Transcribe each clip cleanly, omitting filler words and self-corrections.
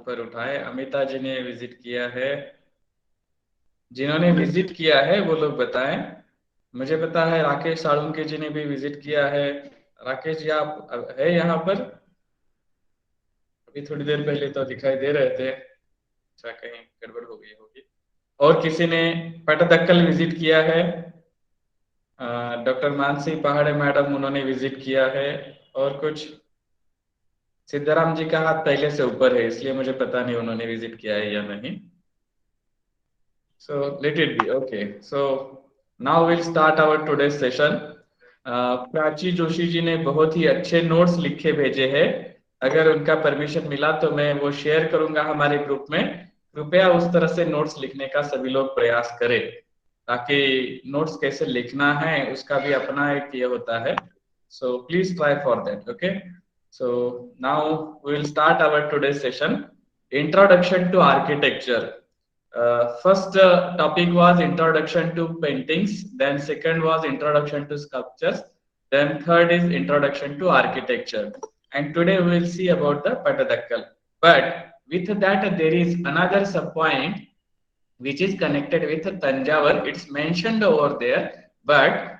ऊपर उठाए। अमिता जी ने विजिट किया है। जिन्होंने विजिट किया है वो लोग बताएं। मुझे पता है राकेश साळुंके जी ने भी विजिट किया है। राकेश जी आप है यहाँ पर? अभी थोड़ी देर पहले तो दिखाई दे रहे थे। अच्छा, कहीं गड़बड़ हो गई होगी। और किसी ने पटदक्कल विजिट किया है? डॉक्टर मानसी पहाड़े मैडम, उन्होंने विजिट किया है। और कुछ? सिद्धाराम जी का हाथ पहले से ऊपर है, इसलिए मुझे पता नहीं उन्होंने विजिट किया है या नहीं। So let it be. Okay. So now we'll start our today's session. Prachi Joshi ji ने बहुत ही अच्छे नोट्स लिखे भेजे हैं। अगर उनका परमिशन मिला तो मैं वो शेयर करूंगा हमारे ग्रुप में। कृपया उस तरह से नोट्स लिखने का सभी लोग प्रयास करें, ताकि नोट्स कैसे लिखना है उसका भी अपना एक ये होता है। So please try for that. Okay. So now we will start our today's session. Introduction to architecture. First topic was introduction to paintings, then second was introduction to sculptures, then third is introduction to architecture. And today we will see about the Pattadakal. But with that, there is another sub point which is connected with Tanjavur. It's mentioned over there, but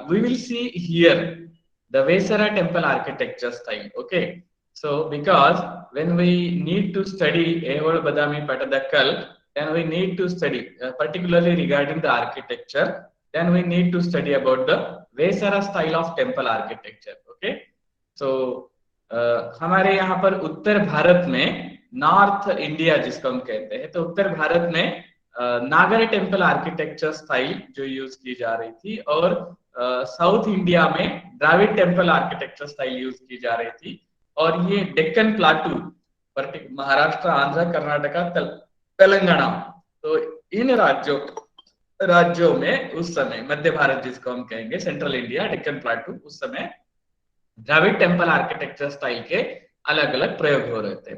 we will see here the Vesara temple architecture style. Okay, so because when we need to study Ehol Badami Pattadakal, then we need to study particularly regarding the architecture. Then we need to study about the Vesara style of temple architecture. Okay, so हमारे यहाँ पर उत्तर भारत में, north India जिसको हम कहते हैं, तो उत्तर भारत में नागर टेम्पल आर्किटेक्चर स्टाइल जो यूज की जा रही थी, और साउथ इंडिया में Dravida temple architecture style use की जा रही थी। और ये डेक्कन प्लाटू, महाराष्ट्र, आंध्र, कर्नाटका, तेलंगाना, तो इन राज्यों में उस समय मध्य भारत जिसको हम कहेंगे, सेंट्रल इंडिया, डेक्कन प्लाटू, उस समय द्रविड़ टेम्पल आर्किटेक्चर स्टाइल के अलग अलग प्रयोग हो रहे थे।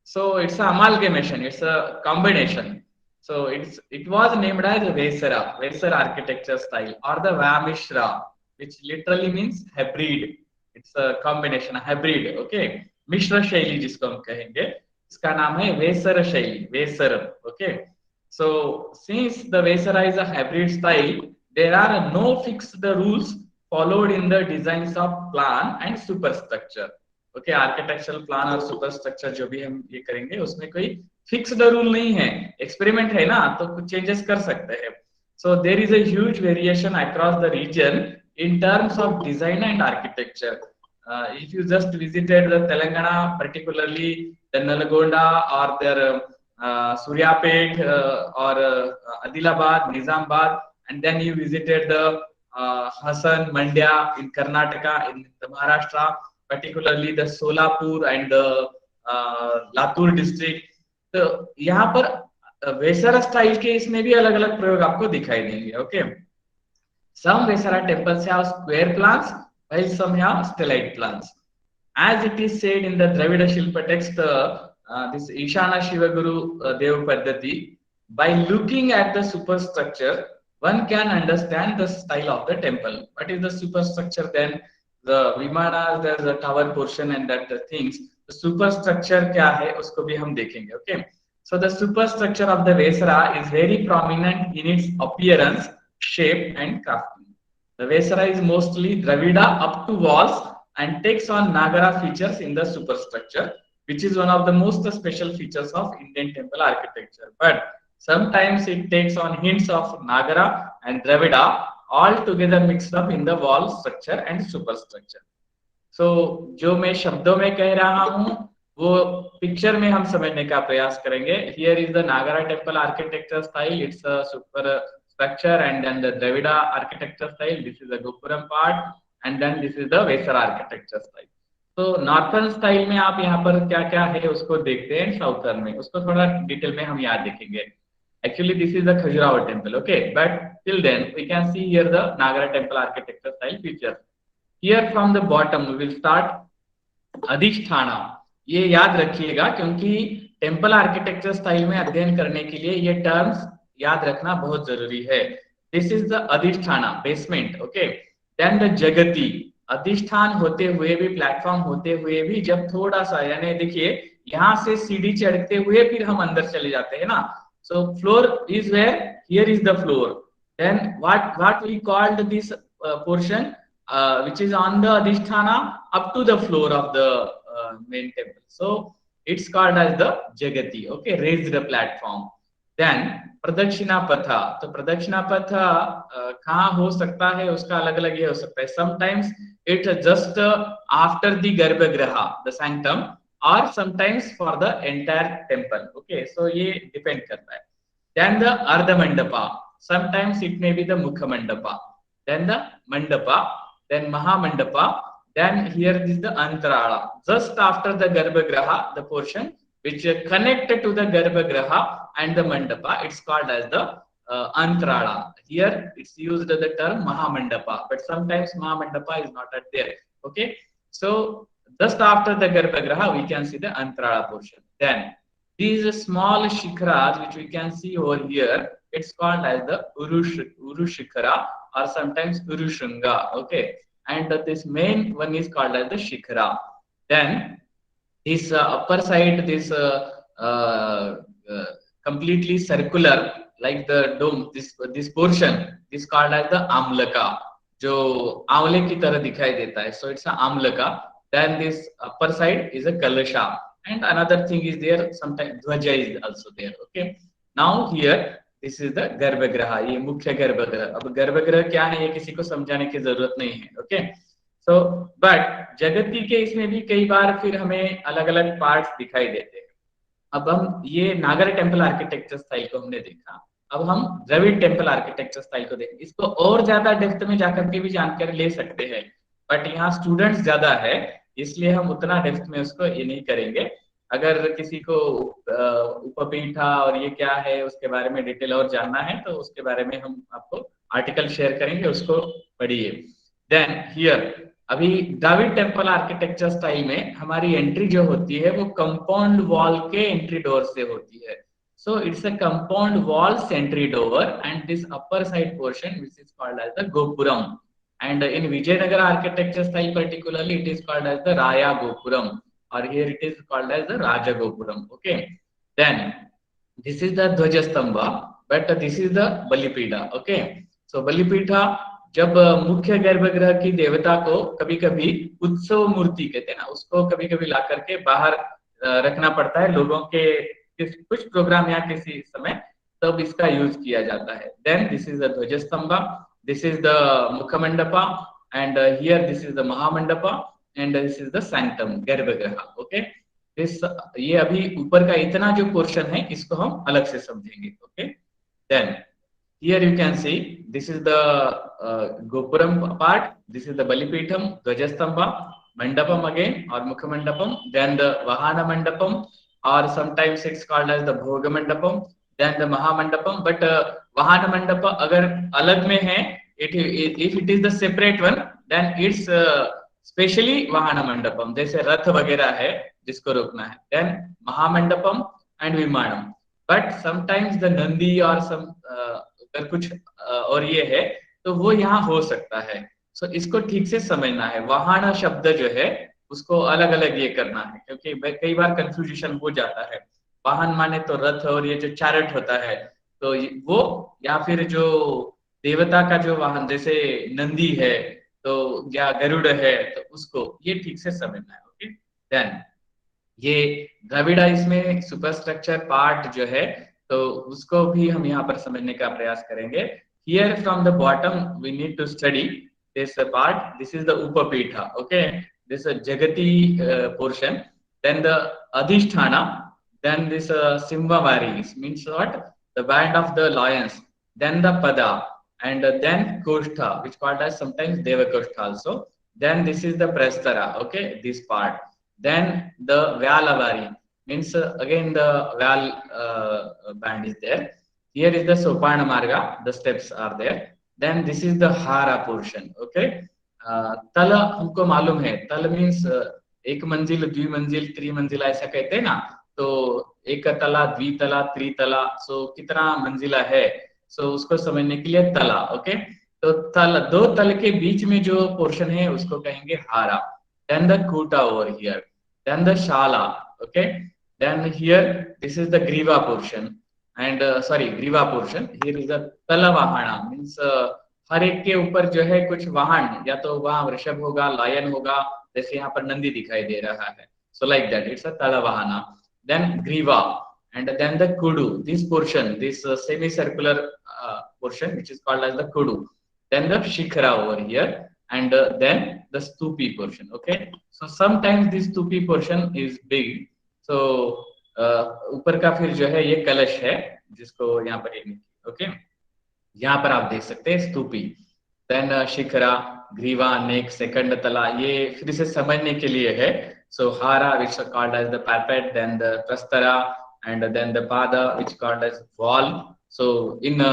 So it's a amalgamation, it's a combination. So it was named as Vesara architecture style, or the Vamishra, which literally means hybrid. It's a combination, a hybrid. Okay, मिश्र शैली जिसको हम कहेंगे, इसका नाम है वेसर शैली, Vesara. Okay, so since the Vesara is a hybrid style, there are no fixed rules followed in the designs of plan and superstructure. Okay, architectural plan और superstructure जो भी हम ये करेंगे उसमें कोई फिक्स्ड रूल नहीं है, एक्सपेरिमेंट है ना, तो कुछ चेंजेस कर सकते हैं. So there is a huge variation across the region in terms of design and architecture. If you just visited the Telangana, particularly the Nalgonda or their Suryapet or Adilabad, Nizamabad, and then you visited the Hassan, Mandya in Karnataka, in the Maharashtra, particularly the Solapur and the Latur district, तो यहाँ पर Vesara style के इसमें भी अलग अलग प्रयोग आपको दिखाई देंगे. Okay, some Vesara temples have square plans while some have stellate plans. As it is said in the Dravida Shilpa text, this Ishana Shivaguru Dev Paddhati, by looking at the superstructure, one can understand the style of the temple. What is the superstructure then? The Vimanas, there's the tower portion and that the things. The superstructure क्या है उसको भी हम देखेंगे. Okay, so the superstructure of the Vesara is very prominent in its appearance, shape and crafting. The Vesara is mostly Dravida up to walls and takes on Nagara features in the superstructure, which is one of the most special features of Indian temple architecture. But sometimes it takes on hints of Nagara and Dravida all together mixed up in the wall structure and superstructure. So जो मैं शब्दों में कह रहा हूँ वो picture में हम समझने का प्रयास करेंगे. Here is the Nagara temple architecture style. It's a super structure, and then the Dravida architecture style. This is the Gopuram part, and then this is the Vesara architecture style. तो northern style में आप यहाँ पर क्या क्या है उसको देखते हैं, साउथर्न में उसको थोड़ा डिटेल में हम याद देखेंगे. Actually, this is the Khajuraho temple. Okay, but till then we can see here the Nagara temple architecture style features. Here from the bottom we will start अधिष्ठाना. ये याद रखिएगा क्योंकि टेम्पल आर्किटेक्चर स्टाइल में अध्ययन करने के लिए ये टर्म्स याद रखना बहुत जरूरी है. This is the adhishthana, basement. Okay, then the jagati, अधिष्ठान होते हुए भी, प्लेटफॉर्म होते हुए भी, जब थोड़ा सा, यानी देखिए यहाँ से सीढ़ी चढ़ते हुए फिर हम अंदर चले जाते हैं ना. So floor is where, here is the floor. Then what we called this portion which is on the adhisthana up to the floor of the main temple. So it's called as the jagati, okay, raised platform. Then प्रदक्षिणा पथा. तो प्रदक्षिणा पथा कहाँ हो सकता है, उसका अलग अलग ये हो सकता है. Sometimes it just after the garbhagriha the sanctum, और sometimes for the entire temple. Okay, so ये डिपेंड करता है. Then the ardha mandapa, sometimes it may be the mukha mandapa, then the mandapa, then mahamandapa, then here is the antarala, just after the garbhagriha, the portion which connected to the garbhagriha and the mandapa, it's called as the antarala. Here it's used the term mahamandapa, but sometimes mahamandapa is not at there. Okay, so just after the garbhagriha we can see the antarala portion. Then these small shikharas which we can see over here, it's called as the urushikara or sometimes urushunga. Okay, and this main one is called as the shikhara. Then this upper side, this completely circular like the dome, this portion is called as the amlaka, जो आंवले की तरह दिखाई देता है. So it's a amlaka. Then this upper side is a kalasha, and another thing is there, sometimes dhwaja is also there. Okay, now here this is the गर्भगृह, ये मुख्य गर्भगृह. अब गर्भगृह क्या है ये किसी को समझाने की जरूरत नहीं है. ओके, सो बट जगती के इसमें भी कई बार फिर हमें अलग अलग पार्ट्स दिखाई देते हैं. अब हम ये नागर टेम्पल आर्किटेक्चर स्टाइल को हमने देखा, अब हम द्रविड़ टेम्पल आर्किटेक्चर स्टाइल को देखें. इसको और ज्यादा डेप्थ में जाकर के भी जानकारी ले सकते हैं, बट यहाँ स्टूडेंट्स ज्यादा है इसलिए हम उतना डेप्थ में उसको ये नहीं करेंगे. अगर किसी को उपपीठा और ये क्या है उसके बारे में डिटेल और जानना है तो उसके बारे में हम आपको आर्टिकल शेयर करेंगे, उसको पढ़िए. देन हियर अभी द्रविड़ टेम्पल आर्किटेक्चर स्टाइल में हमारी एंट्री जो होती है वो कंपाउंड वॉल के एंट्री डोर से होती है. So it's a compound wall's entry door and this upper side portion which is called as the gopuram, and in Vijayanagara architecture style particularly it is called as the Raya gopuram, or here it is called as the Raja Gopuram. Okay, then this is the Dhwajastambha, but this is the Balipida. Okay, so Balipida जब मुख्य गर्भगृह की देवता को कभी कभी उत्सव मूर्ति कहते हैं ना, उसको कभी कभी ला करके बाहर रखना पड़ता है लोगों के कुछ प्रोग्राम या किसी समय, तब इसका यूज किया जाता है. Then this is the dhwajastambha, this is the mukhamandapa, and here this is the mahamandapa, and this is the sanctum garbhagriha. Okay, this ये अभी ऊपर का इतना जो पोर्शन है इसको हम अलग से समझेंगे. Okay, then here you can see this is the gopuram part, this is the balipitham, dhwajastambha, mandapam again और मुख मंडपम, देन द वाहन मंडपम और sometimes it's called as the bhoga mandapam, then the mahamandapam. But वाहन मंडप अगर अलग में है, if it is the separate one then it's specially vahana mandapam, जैसे रथ वगैरह है जिसको रोकना है, then mahamandapam and vimanam. But sometimes the Nandi और सम अगर कुछ और ये है तो वो यहाँ हो सकता है. सो इसको ठीक से समझना है. वाहन शब्द जो है उसको अलग अलग ये करना है, क्योंकि कई बार कंफ्यूजन हो जाता है. वाहन माने तो रथ और ये जो चैरिट होता है तो वो, या फिर जो देवता का जो वाहन जैसे नंदी है तो या गरुड़ है तो उसको ये ठीक से समझना है. ओके, देन ये द्रविड़ा इसमें सुपरस्ट्रक्चर पार्ट जो है तो उसको भी हम यहाँ पर समझने का प्रयास करेंगे. Here from the bottom we need to study this part. This is the upapitha. Okay, this jagati portion, then the adhishthana, then this simhavari means what, the band of the lions, then the pada, and then koshtha which called as sometimes devakoshtha also, then this is the prastara. Okay, this part, then the vyalavari means again the vyal band is there. Here is the sopana marga, the steps are there. Then this is the hara portion. Okay, tala हमको मालूम है, तल means एक मंजिल, द्विमंजिल, त्रिमंजिला ऐसा कहते हैं ना, तो एक तला, द्वितला, त्रितला, सो कितना मंजिला है, सो उसको समझने के लिए तला. ओके, तो तल, दो तल के बीच में जो पोर्शन है उसको कहेंगे हारा. देन द कूटा ओवर हियर, देन द शाला. Okay, Then here, this is the Griva portion. And sorry, Griva portion. Here is the Talavahana. Means हर एक के ऊपर जो है कुछ वाहन, या तो वहाँ वृषभ होगा, लायन होगा, जैसे यहाँ पर नंदी दिखाई दे रहा है. So like that, it's a Talavahana. Then Griva, and then the Kudu. This portion, this semicircular portion, which is called as the Kudu. Then the Shikhara over here, and then the Stupi portion. Okay. So sometimes this Stupi portion is big. So ऊपर का फिर जो है ये कलश है जिसको यहाँ पर ओके, यहाँ पर आप देख सकते हैं स्तूपी. देन शिखरा, ग्रीवा, नेक, सेकंड तला, ये फिर से समझने के लिए है. So hara which called as the parapet, then the prastara, and then the pada which called as wall. So in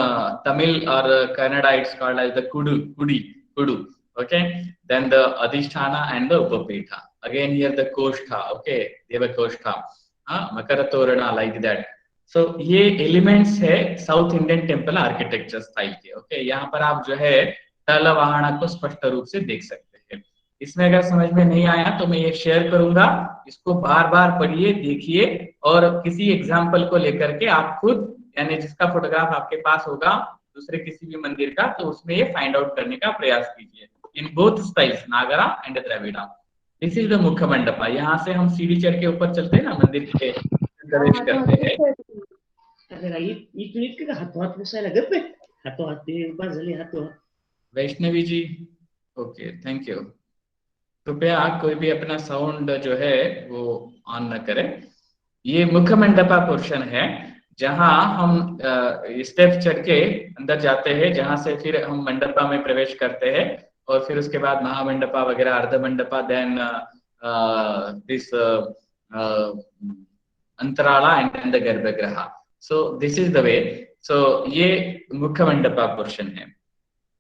Tamil और Kannada it's called as the kudu, kudi, kudu. Okay, then the adhisthana and the upapetha. Again here the koshtha. Okay, deva koshtha, makara torana, like that. So ये elements है south Indian temple architecture style के. Okay, यहाँ पर आप जो है तलवाहना को स्पष्ट रूप से देख सकते हैं. इसमें अगर समझ में नहीं आया तो मैं ये शेयर करूंगा, इसको बार बार पढ़िए, देखिए, और किसी एग्जाम्पल को लेकर के आप खुद, यानी जिसका फोटोग्राफ आपके पास होगा दूसरे किसी भी मंदिर का, तो उसमें ये फाइंड आउट करने का प्रयास कीजिए. In both styles, Nagara and Dravida. This is the मुख्य मंडपा. यहाँ से हम सीढ़ी चढ़ के ऊपर चलते हैं ना, मंदिर के प्रवेश करते हैं. वैष्णवी जी, ओके, थैंक यू. कृपया कोई भी अपना साउंड जो है वो ऑन न करे. ये मुख्य मंडपा पोर्शन है जहां हम स्टेप चढ़ के अंदर जाते हैं, जहां से फिर हम मंडपा में प्रवेश करते हैं, और फिर उसके बाद महामंडपा वगैरह, ardha mandapa, then this antarala and then the garbhagriha. So this is the way. So ये मुख्य मंडपा पोर्शन है.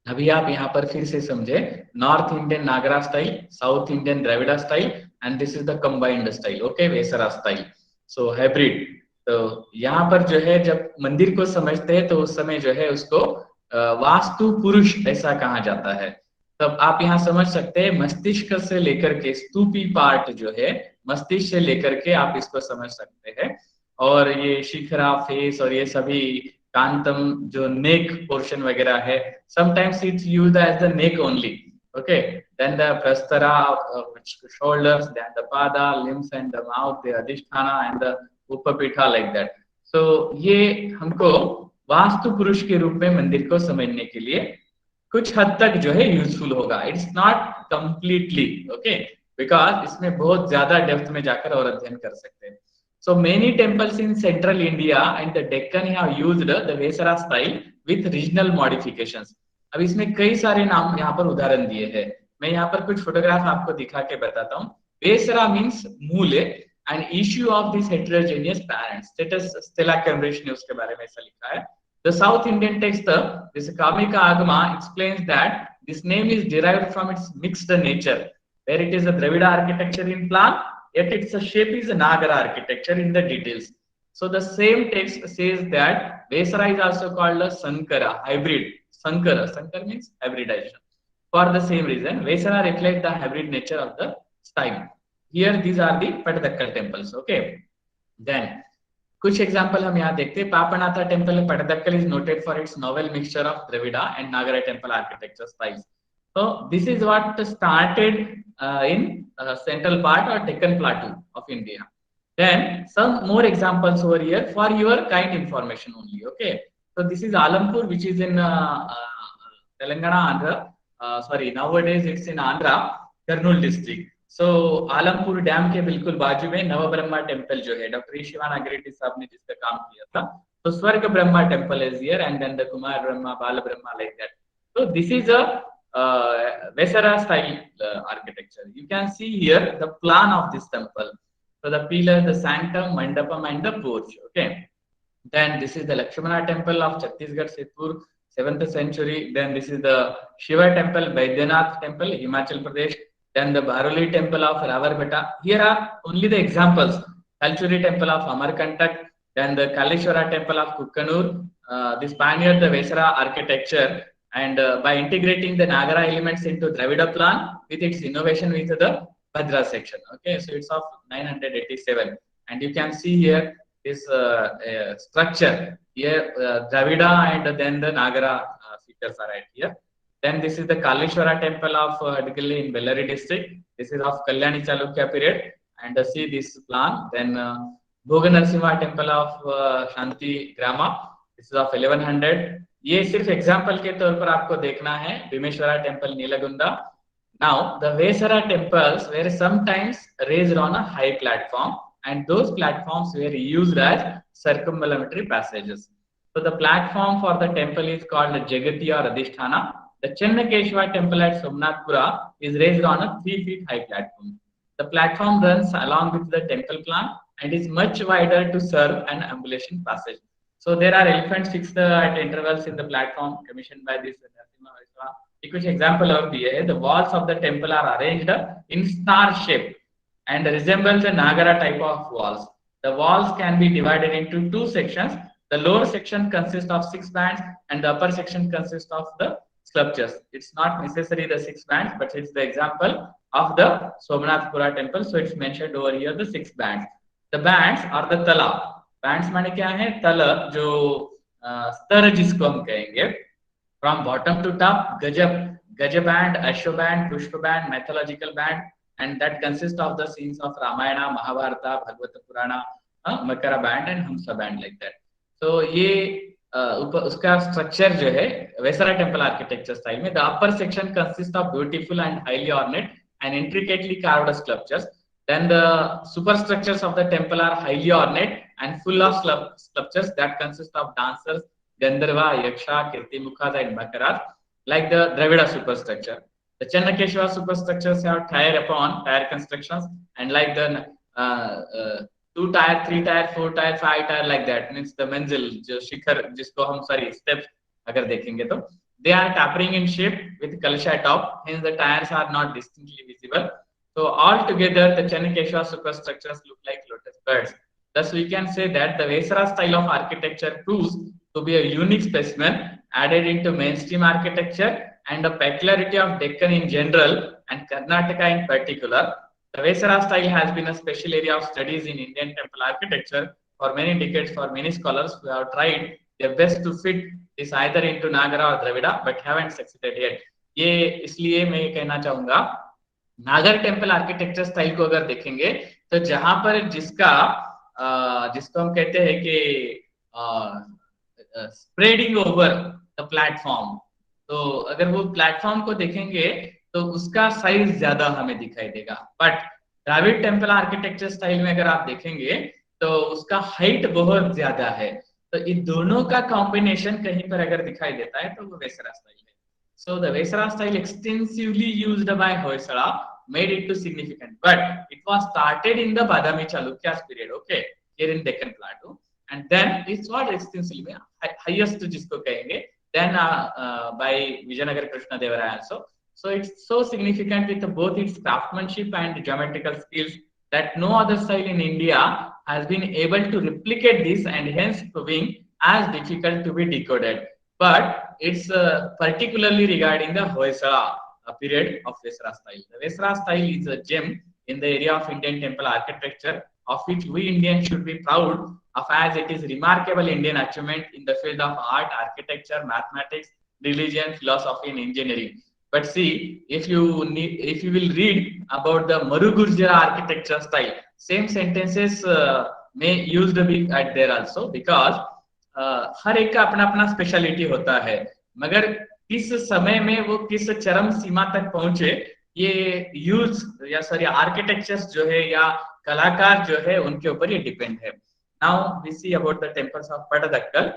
अभी आप यहाँ पर फिर से समझे, north Indian Nagara style, south Indian Dravida style, and this is the combined style. Okay, Vesara style. So hybrid. तो यहाँ पर जो है जब मंदिर को समझते हैं तो उस समय जो है उसको वास्तु पुरुष ऐसा कहा जाता है. तब आप यहाँ समझ सकते हैं मस्तिष्क से लेकर के स्तूपी पार्ट जो है, मस्तिष्क से लेकर के आप इसको समझ सकते हैं. और ये शिखरा, फेस, और ये सभी कांतम जो नेक पोर्शन वगैरह है, sometimes it's used as the neck only. Okay, then the prastara, shoulders, then the pada, limbs and the mouth, the adhisthana and the upapitha, like that. So ये हमको वास्तु पुरुष के रूप में मंदिर को समझने के लिए कुछ हद तक जो है यूजफुल होगा. It's not completely okay, because इसमें बहुत ज्यादा डेप्थ में जाकर और अध्ययन कर सकते हैं. So many temples in central India and the Deccan have used the Vesara style with regional modifications. अब इसमें कई सारे नाम यहाँ पर उदाहरण दिए हैं. मैं यहाँ पर कुछ फोटोग्राफ आपको दिखा के बताता हूँ. वेसरा मीन्स मूल, and issue of this heterogeneous parents. Status Stella Cambridge ने उसके बारे में ऐसा लिखा है. The South Indian text, this Kamika Agama, explains that this name is derived from its mixed nature, where it is a Dravida architecture in plan, yet its shape is a Nagara architecture in the details. So the same text says that Vesara is also called a Sankara, hybrid. Sankara means hybridization. For the same reason, Vesara reflects the hybrid nature of the style. Here, these are the Pattadakal temples. Okay, then कुछ example हम यहाँ देखते हैं. Papanatha temple in Pattadakal is noted for its novel mixture of Dravida and Nagara temple architecture styles. So this is what started in central part or Deccan Plateau of India. Then some more examples over here for your kind information only. Okay, so this is Alampur, which is in Telangana, Andhra. Sorry, nowadays it's in Andhra, Kurnool district. So Alampur dam के बिल्कुल बाजू में नवब्रह्मा temple जो है, doctor Sivana ग्रेटी साहब ने जिसका काम किया था. तो Swarga Brahma temple is here, and then the Kumar Brahma, Bal Brahma, like that. So this is a Vesara style architecture. You can see here the plan of this temple. So the pillar, the sanctum, mandapam, and the porch. Okay. Then this is the Lakshmana temple of Chhattisgarh, Sitpur, 7th century. Then this is the Shiva temple, Baidyanath temple, Himachal Pradesh. Then the Baroli temple of Ravarpeta. Here are only the examples. Kalchuri temple of Amarkantak. Then the Kaleshwara temple of Kukkanur. This pioneered the Vesara architecture, and by integrating the Nagara elements into Dravida plan with its innovation with the Bhadra section. Okay, so it's of 987. and you can see here this structure here, Dravida and then the Nagara features are right here. Then this is the Kaleshwara temple of Adgilli in Bellary district. This is of Kalyani Chalukya period, and see this plan. Then Bhoganarsimha temple of Shanti Grama. This is of 1100. ये सिर्फ example के तौर पर आपको देखना है. Bhimeshwara temple Nilagunda. Now the Vesara temples were sometimes raised on a high platform, and those platforms were used as circumambulatory passages. So the platform for the temple is called Jagati or Adhisthana. The Chennakeshwar Temple at Somnathpura is raised on a 3 feet high platform. The platform runs along with the temple plan and is much wider to serve an ambulation passage. So there are elephants fixed at intervals in the platform commissioned by this Narasimha Vaishnava. एक कुछ example और दिए हैं. The walls of the temple are arranged in star shape and resembles a Nagara type of walls. The walls can be divided into 2 sections. The lower section consists of 6 bands and the upper section consists of the sculptures. It's not necessary the 6 bands, but it's the example of the Somnathpura temple. So it's mentioned over here the 6 bands. The bands are the tala. Bands माने क्या है? तल जो स्तर जिसको हम कहेंगे. From bottom to top, Gaja band, Ashwa band, Pushpa band, mythological band, and that consists of the scenes of Ramayana, Mahabharata, Bhagavata Purana, Makara band and Hamsa band like that. So ये उसका structure जो है Vesara temple architecture style में, the upper section consists of beautiful and highly ornate and intricately carved sculptures. Then the superstructures of the temple are highly ornate and full of sculptures that consist of dancers, Gandharva, Yaksha, Kirtimukhas and Bakaras, like the Dravida superstructure. The Chennakeshwar superstructures have tier upon tier constructions, and like the 2 tier, 3 tier, 4 tier, 5 tier like that, means the मंजिल जो शिखर जिसको हम steps अगर देखेंगे तो they are tapering in shape with kalasha top, hence the tiers are not distinctly visible. So all together the Chennakeshwar superstructures look like lotus birds. Thus we can say that the Vesara style of architecture proves to be a unique specimen added into mainstream architecture and a peculiarity of Deccan in general and Karnataka in particular. The Vesara style has been a special area of studies in Indian temple architecture for many decades for many scholars who have tried their best to fit this either into Nagara or Dravida but haven't succeeded yet. ये इसलिए मैं ये कहना चाहूंगा नागर temple architecture style को अगर देखेंगे तो जहां पर जिसको हम कहते हैं कि स्प्रेडिंग ओवर द प्लेटफॉर्म, तो अगर वो प्लेटफॉर्म को देखेंगे तो उसका साइज ज्यादा हमें दिखाई देगा. But Dravida temple architecture style में अगर आप देखेंगे तो उसका हाइट बहुत ज्यादा है. तो इन दोनों का कॉम्बिनेशन कहीं पर अगर दिखाई देता है तो वो वेसरा स्टाइल है. So the Vesara style extensively used by Hoysala made it to significant, but it was started in the Badami Chalukya's period, okay, here in Deccan Plateau, and then it's what extensively highest jisko kahenge, then by Vijayanagar Krishna Deva Raya also. So it's so significant with both its craftsmanship and geometrical skills that no other style in India has been able to replicate this, and hence proving as difficult to be decoded. But it's particularly regarding the Hoysala period of Vesara style. The Vesara style is a gem in the area of Indian temple architecture, of which we Indians should be proud of, as it is remarkable Indian achievement in the field of art, architecture, mathematics, religion, philosophy, and engineering. But see, if you will read about the Marugurjara architecture style, same sentences may used to be at there also, because हर एक का अपना अपना speciality होता है, मगर किस समय में वो किस चरम सीमा तक पहुंचे ये यूज या सॉरी आर्किटेक्चर्स जो है या कलाकार जो है उनके ऊपर ये डिपेंड है. Now we see about the temples of Pattadakal.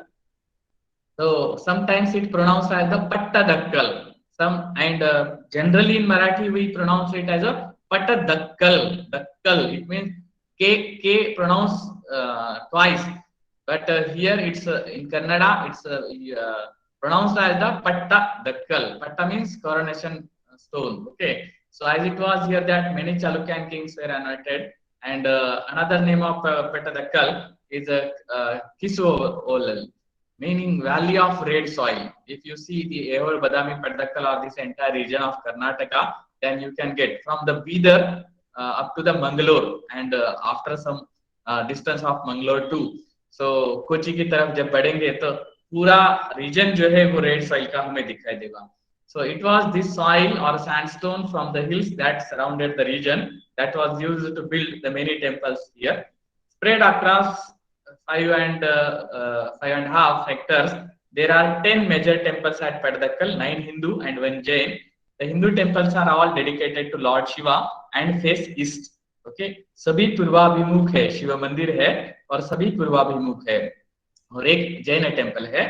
So sometimes it pronounced as the Pattadakal. And generally in Marathi we pronounce it as a Pattadakal. Dakkal. It means K pronounced twice. But here it's in Kannada it's pronounced as the Pattadakal. Patta means coronation stone. Okay. So as it was here that many Chalukyan kings were anointed, and another name of Pattadakal is Kisu, meaning valley of red soil. If you see the Ehol, Badami, Pattadakal or this entire region of Karnataka, then you can get from the Bidar up to the Mangalore, and after some distance of Mangalore to. So Kochi की तरफ जब बढ़ेंगे तो पूरा reason जो है वो red soil का हमें दिखाई देगा। So it was this soil or sandstone from the hills that surrounded the region that was used to build the many temples here. Spread across 5.5 hectares, there are 10 major temples at Pattadakal, 9 Hindu and 1 Jain. The Hindu temples are all dedicated to Lord Shiva and face east. Okay, सभी पूर्वाभिमुख है, शिव मंदिर है और सभी पूर्वाभिमुख है। और एक Jain temple है,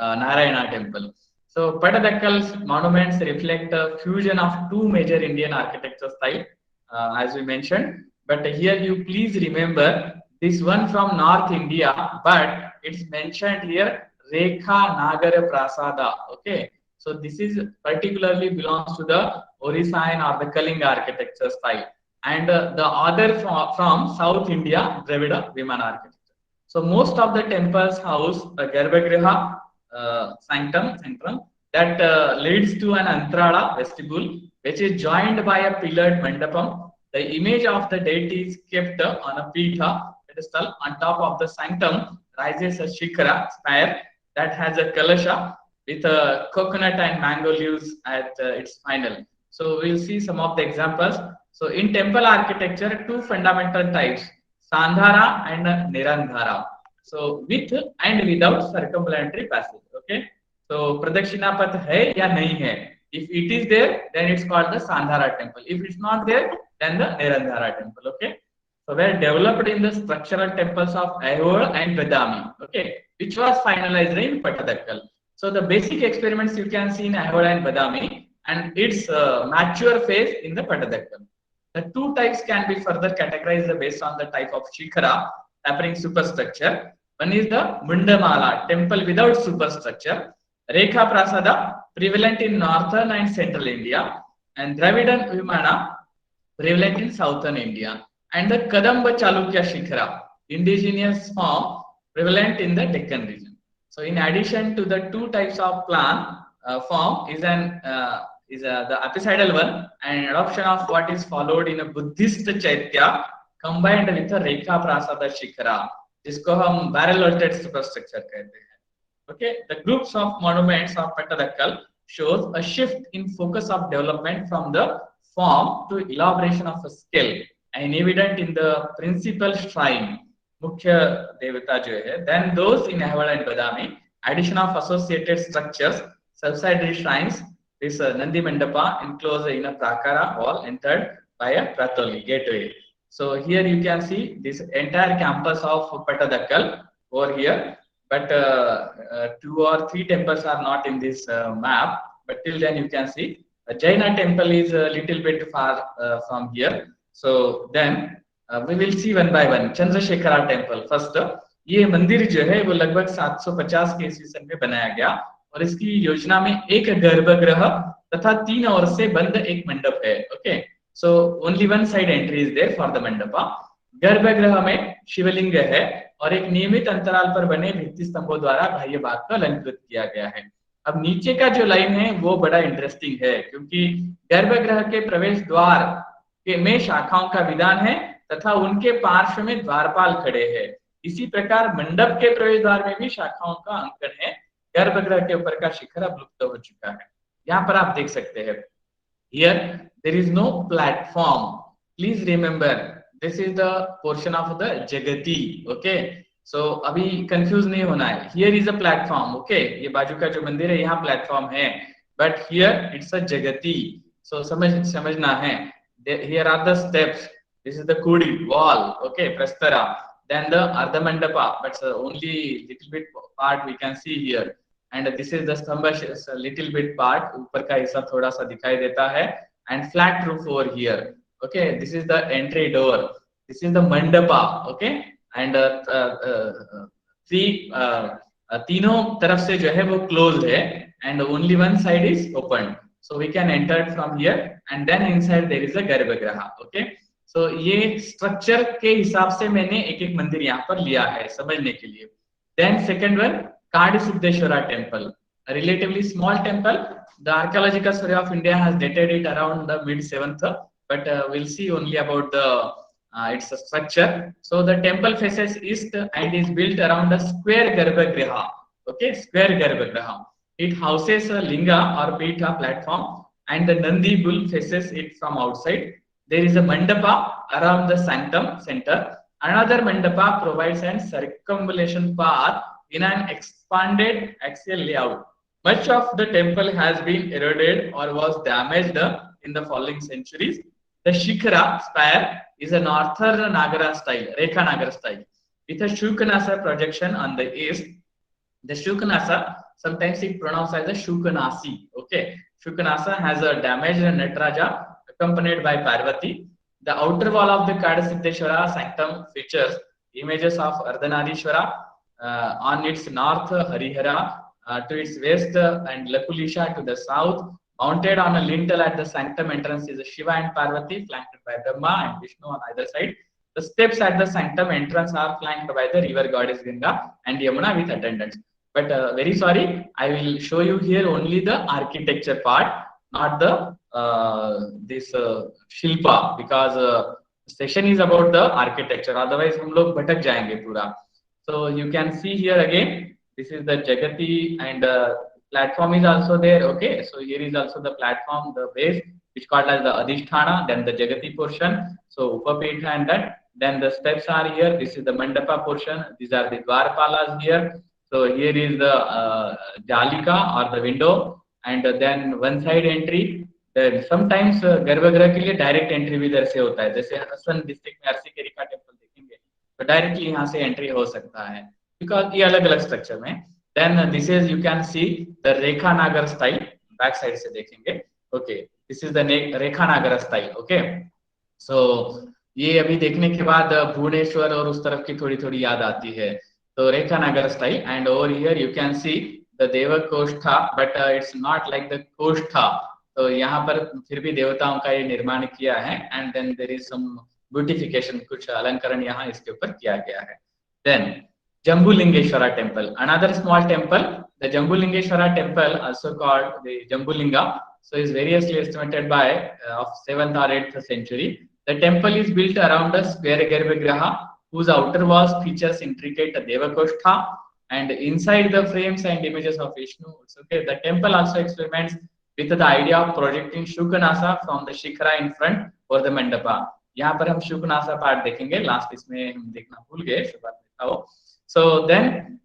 Narayana temple. So Pattadakkal's monuments reflect a fusion of two major Indian architecture styles, as we mentioned. But here you please remember this one from North India, but it's mentioned here Rekha Nagar Prasada. Okay, so this is particularly belongs to the Orissaian or the Kalinga architecture style, and the other from South India, Dravida Vimana architecture. So most of the temples house a Garbhagriha, sanctum that leads to an antrada vestibule, which is joined by a pillared mandapam. The image of the deity is kept on a pitha pedestal. On top of the sanctum rises a shikhara spire that has a kalasha with a coconut and mango leaves at its final. So we'll see some of the examples. So in temple architecture, two fundamental types, Sandhara and Nirandhara. So with and without circumambulatory passage. Okay. So Pradakshina Path hai ya nahi hai. If it is there, then it's called the Sandhara temple. If it's not there, then the Nirandhara temple. Okay. So were developed in the structural temples of Aihole and Badami. Okay, which was finalized in Pattadakal. So the basic experiments you can see in Aihole and Badami, and its mature phase in the Pattadakal. The two types can be further categorized based on the type of shikhara, tapering superstructure. One is the Mundamala, temple without superstructure. Rekha Prasada, prevalent in northern and central India. And Dravidan Vimana, prevalent in southern India. And the Kadamba Chalukya Shikhara, indigenous form, prevalent in the Deccan region. So in addition to the two types of plan, form is the apicidal one, and adoption of what is followed in a Buddhist Chaitya combined with a Rekha Prasada Shikhara, जिसको हम barrel vaulted superstructure कहते हैं. Okay, the groups of monuments of Pattadakal shows a shift in focus of development from the form to elaboration of a scale, and evident in the principal shrine, Mukhya Devata jo hai. Then those in Aihole and Badami, addition of associated structures, subsidiary shrines, this Nandi Mandapa enclosed in a prakara wall entered by a Pratoli gateway. So here you can see this entire campus of Pattadakal over here, but 2 or 3 temples are not in this map. But till then you can see a Jaina temple is a little bit far from here. So then we will see one by one. Chandrasekhara temple first. ये मंदिर जो है वो लगभग 750 के ईस्वी सन में बनाया गया, और इसकी योजना में एक गर्भगृह तथा 3 ओर से बंद एक मंडप है. Okay, so only one side entry is there for the mandapa. गर्भगृह में शिवलिंग है और एक नियमित अंतराल पर बने भित्ति स्तंभों द्वारा बाह्य भाग को अलंकृत किया गया है. अब नीचे का जो लाइन है वो बड़ा इंटरेस्टिंग है, क्योंकि गर्भगृह के प्रवेश द्वार के में शाखाओं का विधान है तथा उनके पार्श्व में द्वारपाल खड़े हैं. इसी प्रकार मंडप के प्रवेश द्वार में भी शाखाओं का अंकन है. गर्भगृह के ऊपर का शिखर अब लुप्त हो चुका है. यहाँ पर आप देख सकते हैं, here there is no platform. Please remember this is the portion of the Jagati. Okay, so अभी कंफ्यूज नहीं होना है. Here is a platform. Okay, ये बाजू का जो मंदिर है यहाँ प्लेटफॉर्म है, but here it's a Jagati. So समझना है. Here are the steps. This is the Kudi wall. Okay, Prastara. Then the Ardha Mandapa, but only little bit part we can see here. And this is the Stambha, little bit part. ऊपर का हिस्सा थोड़ा सा दिखाई देता है. And flat roof over here. Okay, this is the entry door. This is the Mandapa. Okay, and तीनों तरफ से जो है वो closed है, and only one side is open. So we can enter from here, and then inside there is a Garbhagriha. Okay. So ये structure के हिसाब से मैंने एक एक मंदिर यहाँ पर लिया है समझने के लिए. Then second one, Kadi Siddheshwara temple, a relatively small temple. The Archaeological Survey of India has dated it around the mid 7th, but we'll see only about the it's a structure. So the temple faces east and is built around a square garbhagriha. Okay, square garbhagriha. It houses a linga or pitha platform, and the Nandi bull faces it from outside. There is a mandapa around the sanctum center. Another mandapa provides an circumambulation path in an expanded axial layout. Much of the temple has been eroded or was damaged in the following centuries. The Shikhara spire is a northern Nagara style, Rekha Nagara style, with a Shukanasa projection on the east. The Shukanasa, sometimes it pronounced as a Shukanasi. Okay, Shukanasa has a damaged Nataraja accompanied by Parvati. The outer wall of the Kadasiddheshwara sanctum features images of Ardhanarishwara on its north, Harihara to its west, and Lakulisha to the south. Mounted on a lintel at the sanctum entrance is Shiva and Parvati, flanked by Brahma and Vishnu on either side. The steps at the sanctum entrance are flanked by the river goddess Ganga and Yamuna with attendants. But very sorry, I will show you here only the architecture part, not the this Shilpa, because session is about the architecture. Otherwise, हम लोग भटक जाएंगे पूरा. So you can see here again, this is the Jagati, and platform is also there. Okay, so here is also the platform, the base, which called as the Adhisthana, then the Jagati portion. So Upapetha and that. Then the steps are here. This is the Mandapa portion. These are the Dwarpalas here. So here is the Jalika or the window, and then one side entry. Then sometimes गर्भगृह के लिए direct entry भी इधर से होता है, जैसे Hasan district में अर्सी केरिका टेम्पल देखेंगे तो डायरेक्टली यहाँ से एंट्री हो सकता है, बिकॉज ये अलग अलग स्ट्रक्चर में. Then this is, you can see the Rekha Nagara style, back side से देखेंगे. Okay, this is the Rekha Nagara style. Okay, so ये अभी देखने के बाद भुवनेश्वर और उस तरफ की थोड़ी थोड़ी याद आती है. तो Rekha Nagara style, and over here you can see the devakoshtha, but it's not like the koshtha. तो यहाँ पर फिर भी देवताओं का ये निर्माण किया है, and then there is some beautification, कुछ अलंकरण यहाँ इसके ऊपर किया गया है. देन Jambulingeshwara temple, another small temple. The Jambulingeshwara temple, also called the Jambulinga, so is variously estimated by of 7th or 8th century. The temple is built around a square garbhagriha whose outer walls features intricate Devakoshtha, and inside the frames and images of Vishnu. Okay, the temple also experiments with the idea of projecting Shukanasa from the Shikhara in front or the Mandapa. यहाँ पर हम Shukanasa part देखेंगे, last इसमें हम देखना भूल गए, शुरुआत में था. So then,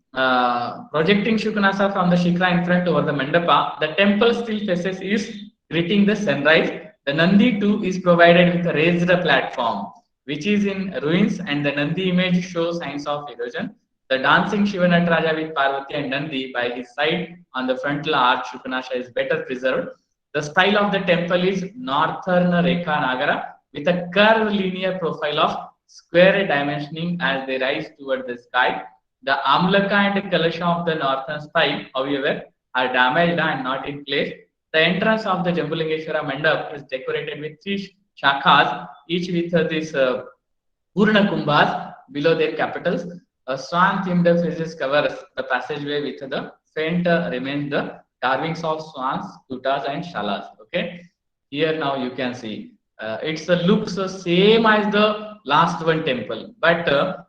projecting Shukanasa from the Shikhara in front over the Mandapa, the temple still faces east, greeting the sunrise. The Nandi too is provided with a raised platform, which is in ruins, and the Nandi image shows signs of erosion. The dancing Shiva Nataraja with Parvati and Nandi by his side on the frontal arch Shukanasa is better preserved. The style of the temple is Northern Rekha Nagara with a curved linear profile of square dimensioning as they rise toward the sky. The Amlaka and Kalasha of the northern style, however, are damaged and not in place. The entrance of the Jambulingeshwara Mandap is decorated with 3 shakhas, each with this Purna Kumbhas below their capitals. A swan-themed friezes covers the passageway with the faint remains the carvings of swans, kutas, and shalas. Okay, here now you can see it looks same as the last one temple, but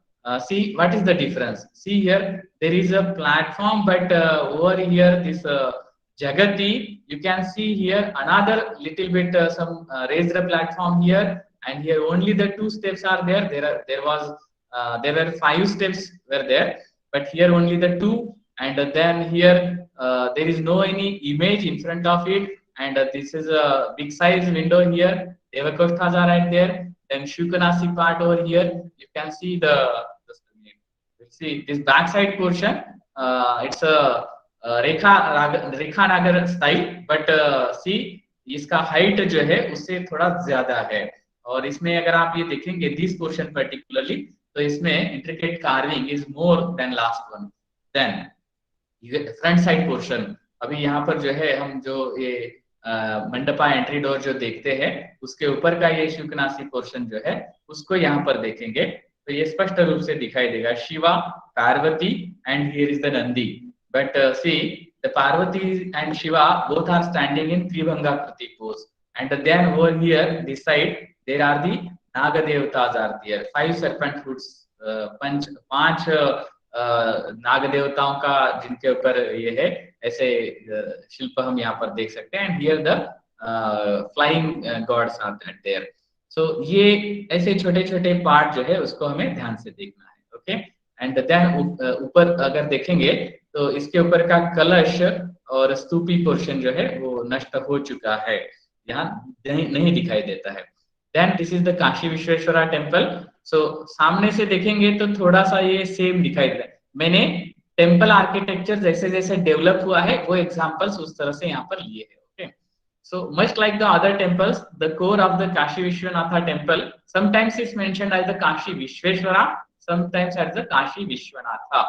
see what is the difference. See here, there is a platform, but over here this Jagati, you can see here another little bit some raised platform here, and here only the 2 steps are there. There were 5 steps were there, but here only the 2, and then here there is no any image in front of it, and this is a big size window here. Devakosthas are right there. Then Shukanasi part over here, you can see see this backside portion. It's a Rekha Nagara style, but सी इसका height जो है उससे थोड़ा ज्यादा है, और इसमें अगर आप ये देखेंगे दिस पोर्शन पर्टिकुलरली, तो इसमें intricate carving is more than last one. Then front side portion, अभी यहाँ पर जो है हम जो ये मंडपा एंट्री डोर जो देखते हैं उसके ऊपर का ये शुकनासी पोर्शन जो है उसको यहाँ पर देखेंगे तो ये स्पष्ट रूप से दिखाई देगा. Shiva, Parvati, and here is the Nandi. But see the Parvati and Shiva both are standing in tribhanga कृति pose, and then over here this side there are the naga देवताज आर देयर, 5 serpent fruits, पांच नाग देवताओं का जिनके ऊपर ये है, ऐसे शिल्प हम यहाँ पर देख सकते हैं। And here the flying gods are there. So ये ऐसे छोटे छोटे पार्ट जो है उसको हमें ध्यान से देखना है। ओके, एंड देन ऊपर अगर देखेंगे तो इसके ऊपर का कलश और स्तूपी पोर्शन जो है वो नष्ट हो चुका है, यहाँ नहीं दिखाई देता है। Then this is the Kashi Vishweshwara temple. So सामने से देखेंगे तो थोड़ा सा ये सेम दिखाई दे रहा है। मैंने टेम्पल आर्किटेक्चर जैसे जैसे डेवलप हुआ है वो एग्जांपल्स उस तरह से यहाँ पर लिए हैं। Okay, so much like the other temples, the core of the Kashi Vishwanatha temple sometimes is mentioned as the Kashi Vishweshwara, sometimes as the Kashi Vishwanatha.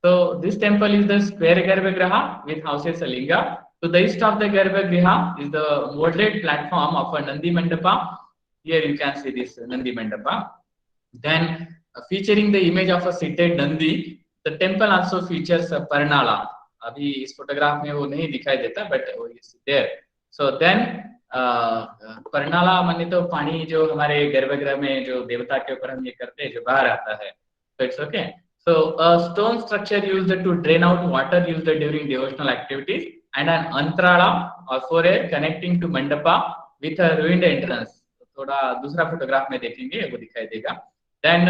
So this temple is the square Garbhagriha with houses a linga. To the east of the Garbhagriha is the molded platform of a Nandi Mandapa. Here you can see this Nandi Mandapa. Then featuring the image of a seated Nandi, the temple also features a Parnala. अभी इस photograph में वो नहीं दिखाई देता, but वो is there. So then Parnala माने तो पानी जो हमारे गर्भगृह में जो देवता के ऊपर हम ये करते हैं जो बाहर आता है, so it's okay. So a stone structure used to drain out water used during devotional activities, and an antrala or foray connecting to mandapa with a ruined entrance. थोड़ा दूसरा फोटोग्राफ में देखेंगे वो दिखाई देगा। Then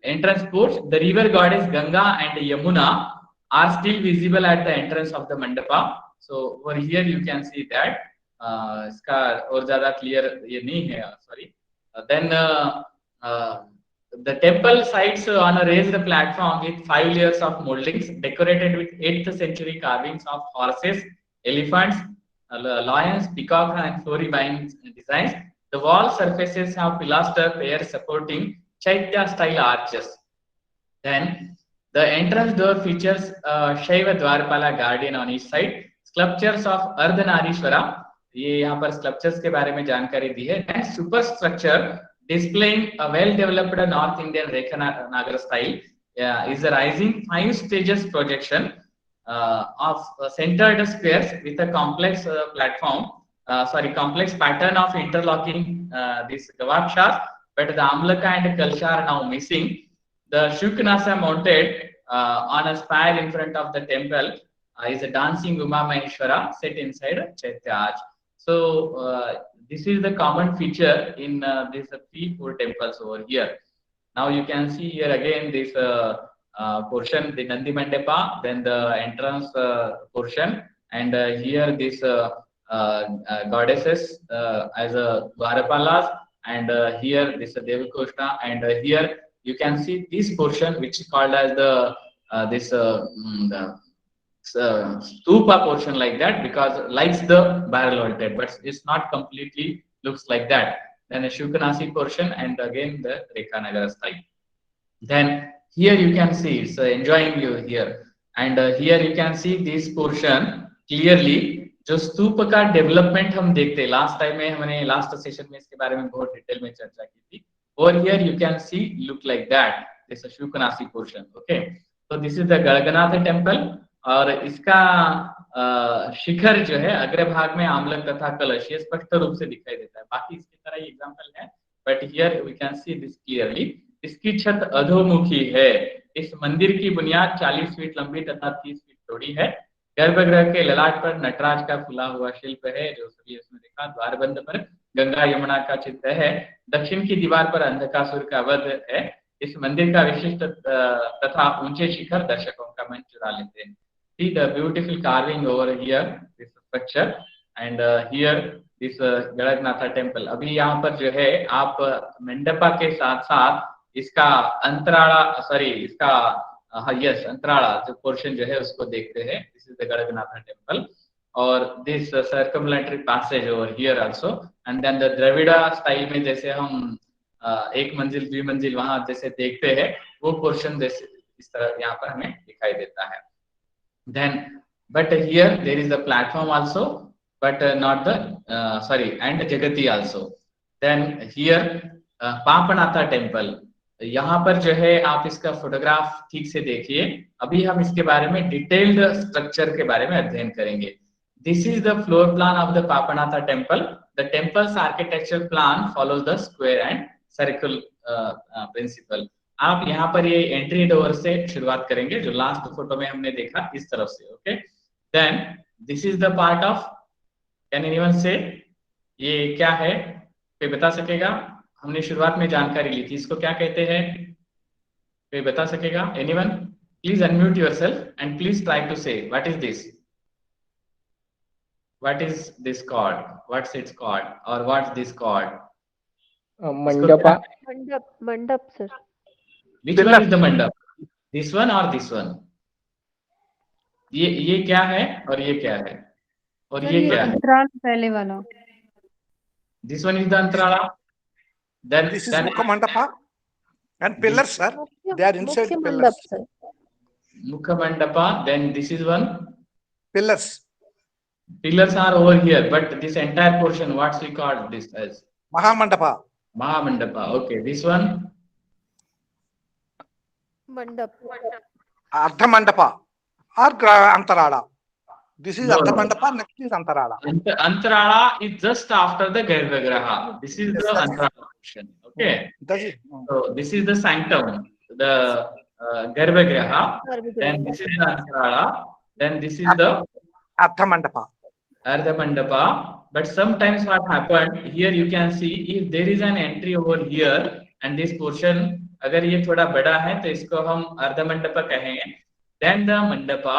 entrance porch, the river goddess Ganga and Yamuna are still visible at the entrance of the mandapa. So over here you can see that इसका और ज्यादा क्लियर ये नहीं है, sorry. Then the temple sites on a raised platform with 5 layers of moldings decorated with 8th century carvings of horses, elephants, lions, peacocks and floribine designs. The wall surfaces have pilaster pairs supporting Chaitya style arches. Then the entrance door features Shaiva Dwarpala guardian on each side. Sculptures of Ardhanarishwara, ये यहाँ पर sculptures के बारे में जानकारी दी है। And superstructure displaying a well-developed North Indian Rekha Nagar style is a rising 5 stages projection of centered squares with a complex complex pattern of interlocking these gavakshas, but the Amlaka and Kalsha are now missing. The Shuknasa mounted on a spire in front of the temple is a dancing Uma Maheshwara set inside Chaitya arch. So this is the common feature in these 3-4 temples over here. Now you can see here again this portion, the Nandi Mandapa, then the entrance portion, and here this goddesses as a Dwarapalas, and here this Devikoshna, and here you can see this portion which is called as the stupa portion, like that, because likes the barrel vaulted, but it's not completely looks like that. Then a Shukanasi portion, and again the Rekha style. Then here you can see it's enjoying you here, and here you can see this portion clearly. जो स्तूप का development हम देखते हैं, last time में हमने last session में इसके बारे में बहुत डिटेल में चर्चा की थी। और here you can see look like that this shukanasi portion. Okay, तो दिस इज द गणगनाथ टेम्पल, और इसका शिखर जो है अग्रभाग में आमलक तथा कलश ये स्पष्ट रूप से दिखाई देता है। बाकी इसकी तरह ही एग्जांपल है, but here we can see this clearly. इसकी छत अधोमुखी है। इस मंदिर की बुनियाद 40 फीट लंबी तथा 30 फीट चौड़ी है। गर्भगृह के ललाट पर नटराज का फुला हुआ शिल्प है, जो सभी इसमें देखा। द्वारबंद पर गंगा यमुना का चित्र है। दक्षिण की दीवार पर अंधकासुर का वध है। इस मंदिर का विशिष्ट तथा ऊंचे शिखर दर्शकों का मन चुरा लेते हैं। See the beautiful carving over here, this structure, and here this Ganaganatha temple. अभी यहाँ पर जो है आप मंडपा के साथ साथ इसका अंतराला, सॉरी इसका यस अंतराला जो पोर्शन जो है उसको देखते हैं। दिस इज द गणगनाथ टेम्पल, और this circumambulatory passage over here also, and then the Dravida style में जैसे हम एक मंजिल द्विमंजिल वहां जैसे देखते हैं वो पोर्शन जैसे इस तरह यहाँ पर हमें दिखाई देता है। Then but here there is a platform also, but not the and Jagati also. Then here Papanatha temple, यहाँ पर जो है आप इसका फोटोग्राफ ठीक से देखिए। अभी हम इसके बारे में डिटेल्ड स्ट्रक्चर के बारे में अध्ययन करेंगे। This is the floor plan of the Papanatha temple. the temple's architectural plan follows the square and circle principle. आप यहाँ पर ये एंट्री डोर से शुरुआत करेंगे जो लास्ट फोटो में हमने देखा इस तरफ से. Okay, then this is the part of, can anyone say ये क्या है, कोई बता सकेगा? हमने शुरुआत में जानकारी ली थी, इसको क्या कहते हैं, कोई बता सकेगा? Anyone, please unmute yourself and please try to say what is this, what is this called, what's its called, or what's this called? Mandapa. Mandap, sir. Which one is the mandap? This one or this one? ये क्या है और ये क्या है और ये क्या है? अंतराल पहले वाला. This one is the antrala. Then this is mukha mandapa and pillars, sir. They are inside Mukhya pillars. mandap, sir. mukha mandapa. Then this is one. Pillars. Pillars are over here, but this entire portion, what's we call this as? Mahamandapa. Mahamandapa. Okay, this one. Mandap. Ardha mandapa or antarala. This is No, Ardha no. mandapa. Next is antarala. Antarala is just after the Garbhagriha. This is the antarala portion. Okay. That is, So this is the sanctum, the Garbhagriha. Then this is the antarala. Then this is the Ardha mandapa. Ardha Mandapa. But sometimes what happened here, you can see if there is an entry over here and this portion अगर ये थोड़ा बड़ा है तो इसको हम अर्ध मंडपा कहेंगे. Then the mandapa,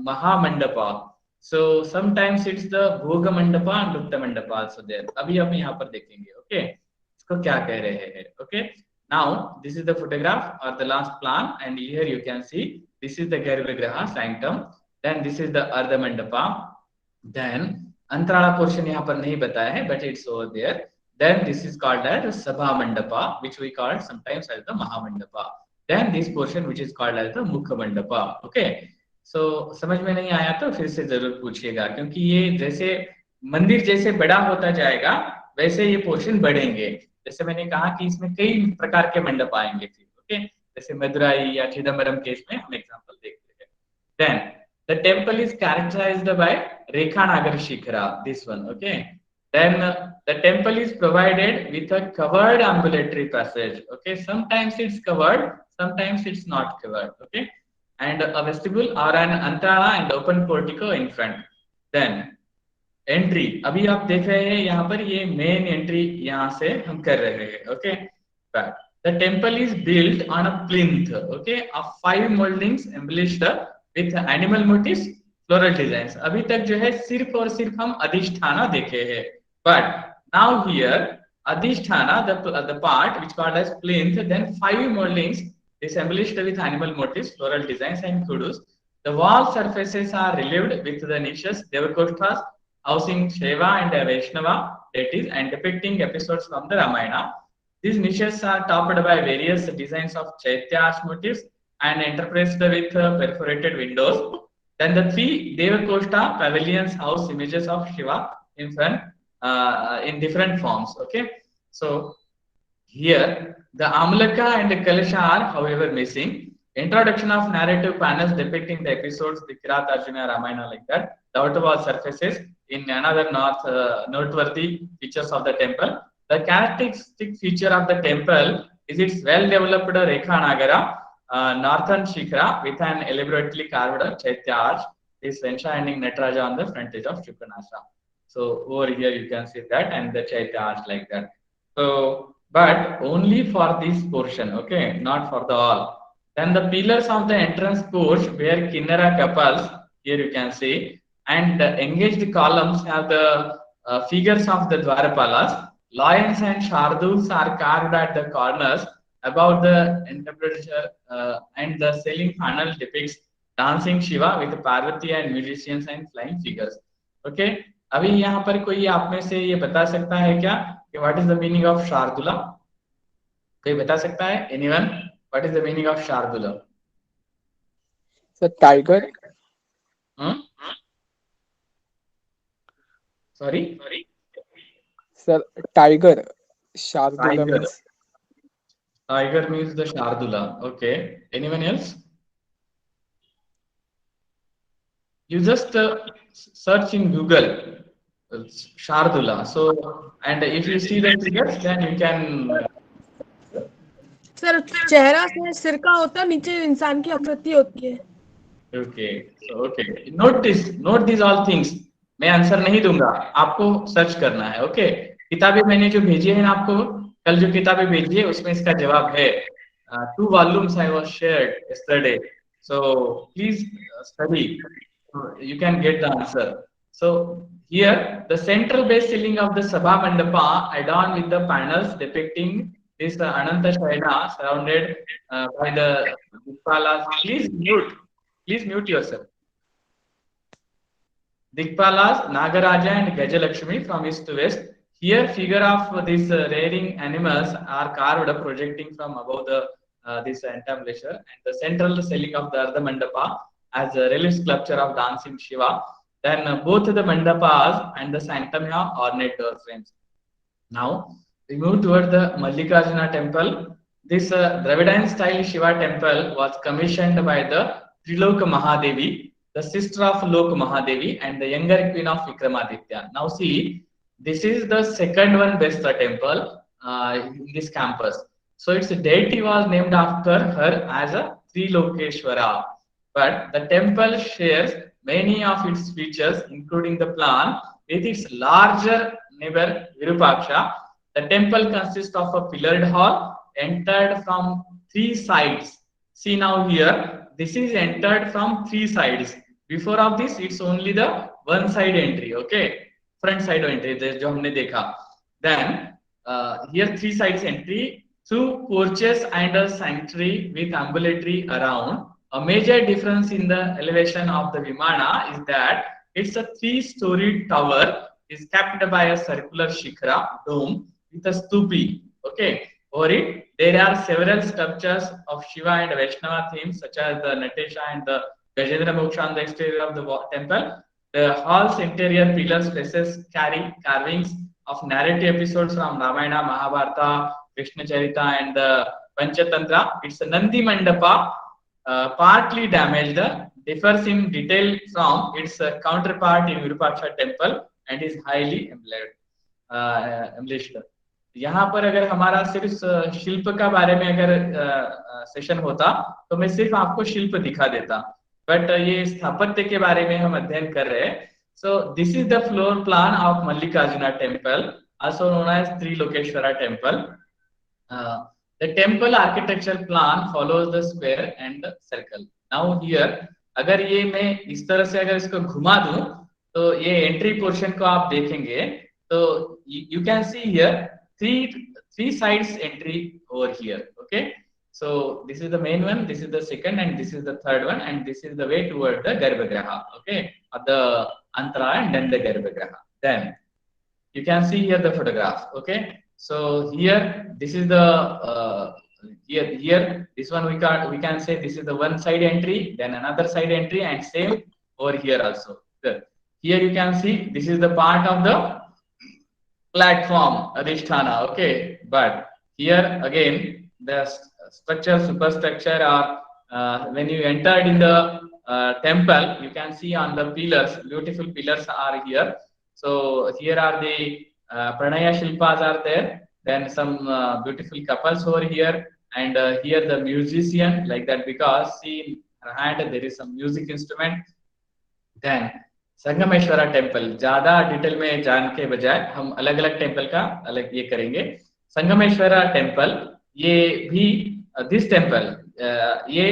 maha mandapa. So sometimes it's the bhoga mandapa and lupta mandapa also there. अभी हम यहाँ पर देखेंगे. Okay, इसको क्या कह रहे हैं? Okay, now this is the photograph or the last plan, and here you can see this is the Garbhagriha sanctum. Then this is the ardha mandapa. Then अंतराला portion यहाँ पर नहीं बताया है, but it's over there. Then this is called as sabha mandapa, which we call sometimes as the maha mandapa. Then this portion which is called as the mukha mandapa. Okay, so समझ में नहीं आया तो फिर से जरूर पूछिएगा, क्योंकि ये जैसे मंदिर जैसे बड़ा होता जाएगा वैसे ये पोर्शन बढ़ेंगे. जैसे मैंने कहा कि इसमें कई प्रकार के मंडप आएंगे फिर. ओके, जैसे मदुराई या चिदम्बरम केस में हम एग्जांपल देखते हैं. Then the temple is characterized by Rekha Nagar Shikhara, this one. Okay, then the temple is provided with a covered ambulatory passage. Okay, sometimes it's covered, sometimes it's not covered. Okay, and a vestibule or an antrala and open portico in front. Then entry, अभी आप देख रहे हैं यहाँ पर ये main entry यहाँ से हम कर रहे हैं. Okay, but the temple is built on a plinth. Okay, of 5 moldings embellished with animal motifs, floral designs. अभी तक जो है सिर्फ और सिर्फ हम अधिष्ठाना देखे हैं. But now here अधिष्ठाना, the part which called as plinth, then 5 moldings is embellished with animal motifs, floral designs and kudos. The wall surfaces are relieved with the niches, devakostas, housing Shiva and Vaishnava deities and depicting episodes from the Ramayana. These niches are topped by various designs of Chaitya arch motifs and interpressed with perforated windows. Then the 3 Devakosta pavilions house images of Shiva in front in different forms. Okay, so here the Amalaka and the Kalasha are however missing. Introduction of narrative panels depicting the episodes, the Kirat Arjuna Ramayana, like that. The outer wall surfaces in another noteworthy features of the temple. The characteristic feature of the temple is its well-developed Rekha Nagara, northern Shikhara with an elaborately carved Chaitya arch, is enshrining Nataraja on the frontage of Shukranasha. So over here you can see that, and the Chaitya arch like that. So, but only for this portion, okay, not for the all. Then the pillars of the entrance porch where Kinnara couples, here you can see, and the engaged columns have the figures of the Dwarapalas. Lions and Sharduls are carved at the corners. Above the interpreter and the ceiling panel depicts dancing Shiva with Parvati and musicians and flying figures. Okay, अभी यहाँ पर कोई आप में से ये बता सकता है क्या कि what is the meaning of Shardula? कोई बता सकता है? Anyone? What is the meaning of Shardula? Sir, tiger. Sorry? Sir, tiger. Shardula Tiger. means. Tiger means the Shardula. Okay. Anyone else? You just search in Google. Shardula. So, and if you see the figures, then you can. Sir चेहरा से सिर का होता है, नीचे इंसान की आकृति होती है. Okay, so okay. Note these all things. मैं आंसर नहीं दूंगा, आपको सर्च करना है. ओके, किताबें मैंने जो भेजी है ना आपको, कल जो किताबें भेजी है उसमें इसका जवाब है. 2 volumes I was shared yesterday. So please study. You can get the answer. So here the central base ceiling of the Sabha Mandapa adorned with the panels depicting this Ananta Shayana surrounded by the Dikpalas. Please mute yourself. Dikpalas, Nagaraja and Gajalakshmi from east to west. Here figure of these rearing animals are carved projecting from above the this entablature, and the central ceiling of the Ardha Mandapa as a relief sculpture of dancing Shiva. Then both the mandapas and the sanctum have ornate door frames. Now we move toward the Mallikarjuna temple. This Dravidian style Shiva temple was commissioned by the Triloka Mahadevi, the sister of Lok Mahadevi and the younger queen of Vikramaditya. Now see, this is the second one best temple in this campus. So its deity was named after her as a Trilokeshwara. But the temple shares many of its features, including the plan with its larger neighbor Virupaksha. The temple consists of a pillared hall entered from 3 sides. See now here, this is entered from 3 sides. Before of this, it's only the one side entry, okay? Front side entry, जो हमने देखा. Then here 3 sides entry, 2 porches and a sanctuary with ambulatory around. A major difference in the elevation of the Vimana is that it's a 3-storied tower is capped by a circular shikhara dome with a stupi. Okay, over it there are several sculptures of Shiva and Vaishnava themes such as the Natesha and the Gajendra Moksha on the exterior of the temple. The hall's interior pillars faces carry carvings of narrative episodes from Ramayana, Mahabharata, Krishna Charita and the Panchatantra. It's a Nandi Mandapa, partly damaged, differs in detail from its counterpart in Virupaksha temple and is highly embellished. यहाँ पर अगर हमारा सिर्फ शिल्प का बारे में अगर सेशन होता तो मैं सिर्फ आपको शिल्प दिखा देता, बट ये स्थापत्य के बारे में हम अध्ययन कर रहे हैं. So this is the floor plan of Mallikarjuna temple, also known as Trilokeshwara temple. The temple architectural plan follows the square and the circle. Now here अगर ये मैं इस तरह से अगर इसको घुमा दूं तो ये एंट्री पोर्शन को आप देखेंगे तो you can see here three sides entry over here. Okay, so this is the main one, this is the second, and this is the third one, and this is the way toward the Garbhagriha. Okay, or the Antara and then the Garbhagriha. Then you can see here the photograph. Okay, so here this is the here this one we can say this is the one side entry, then another side entry, and same over here also. Good. Here you can see this is the part of the platform Adhisthana. Okay, but here again the structure, superstructure, or when you entered in the temple, you can see on the pillars, beautiful pillars are here. So here are the Pranaya Shilpas are there, then some beautiful couples over here, and here the musician like that, because see in her hand there is some music instrument. Then Sangameshwara temple, ज्यादा detail में जान के बजाय हम अलग अलग temple का अलग ये करेंगे. संगमेश्वरा टेम्पल, ये भी दिस टेम्पल ये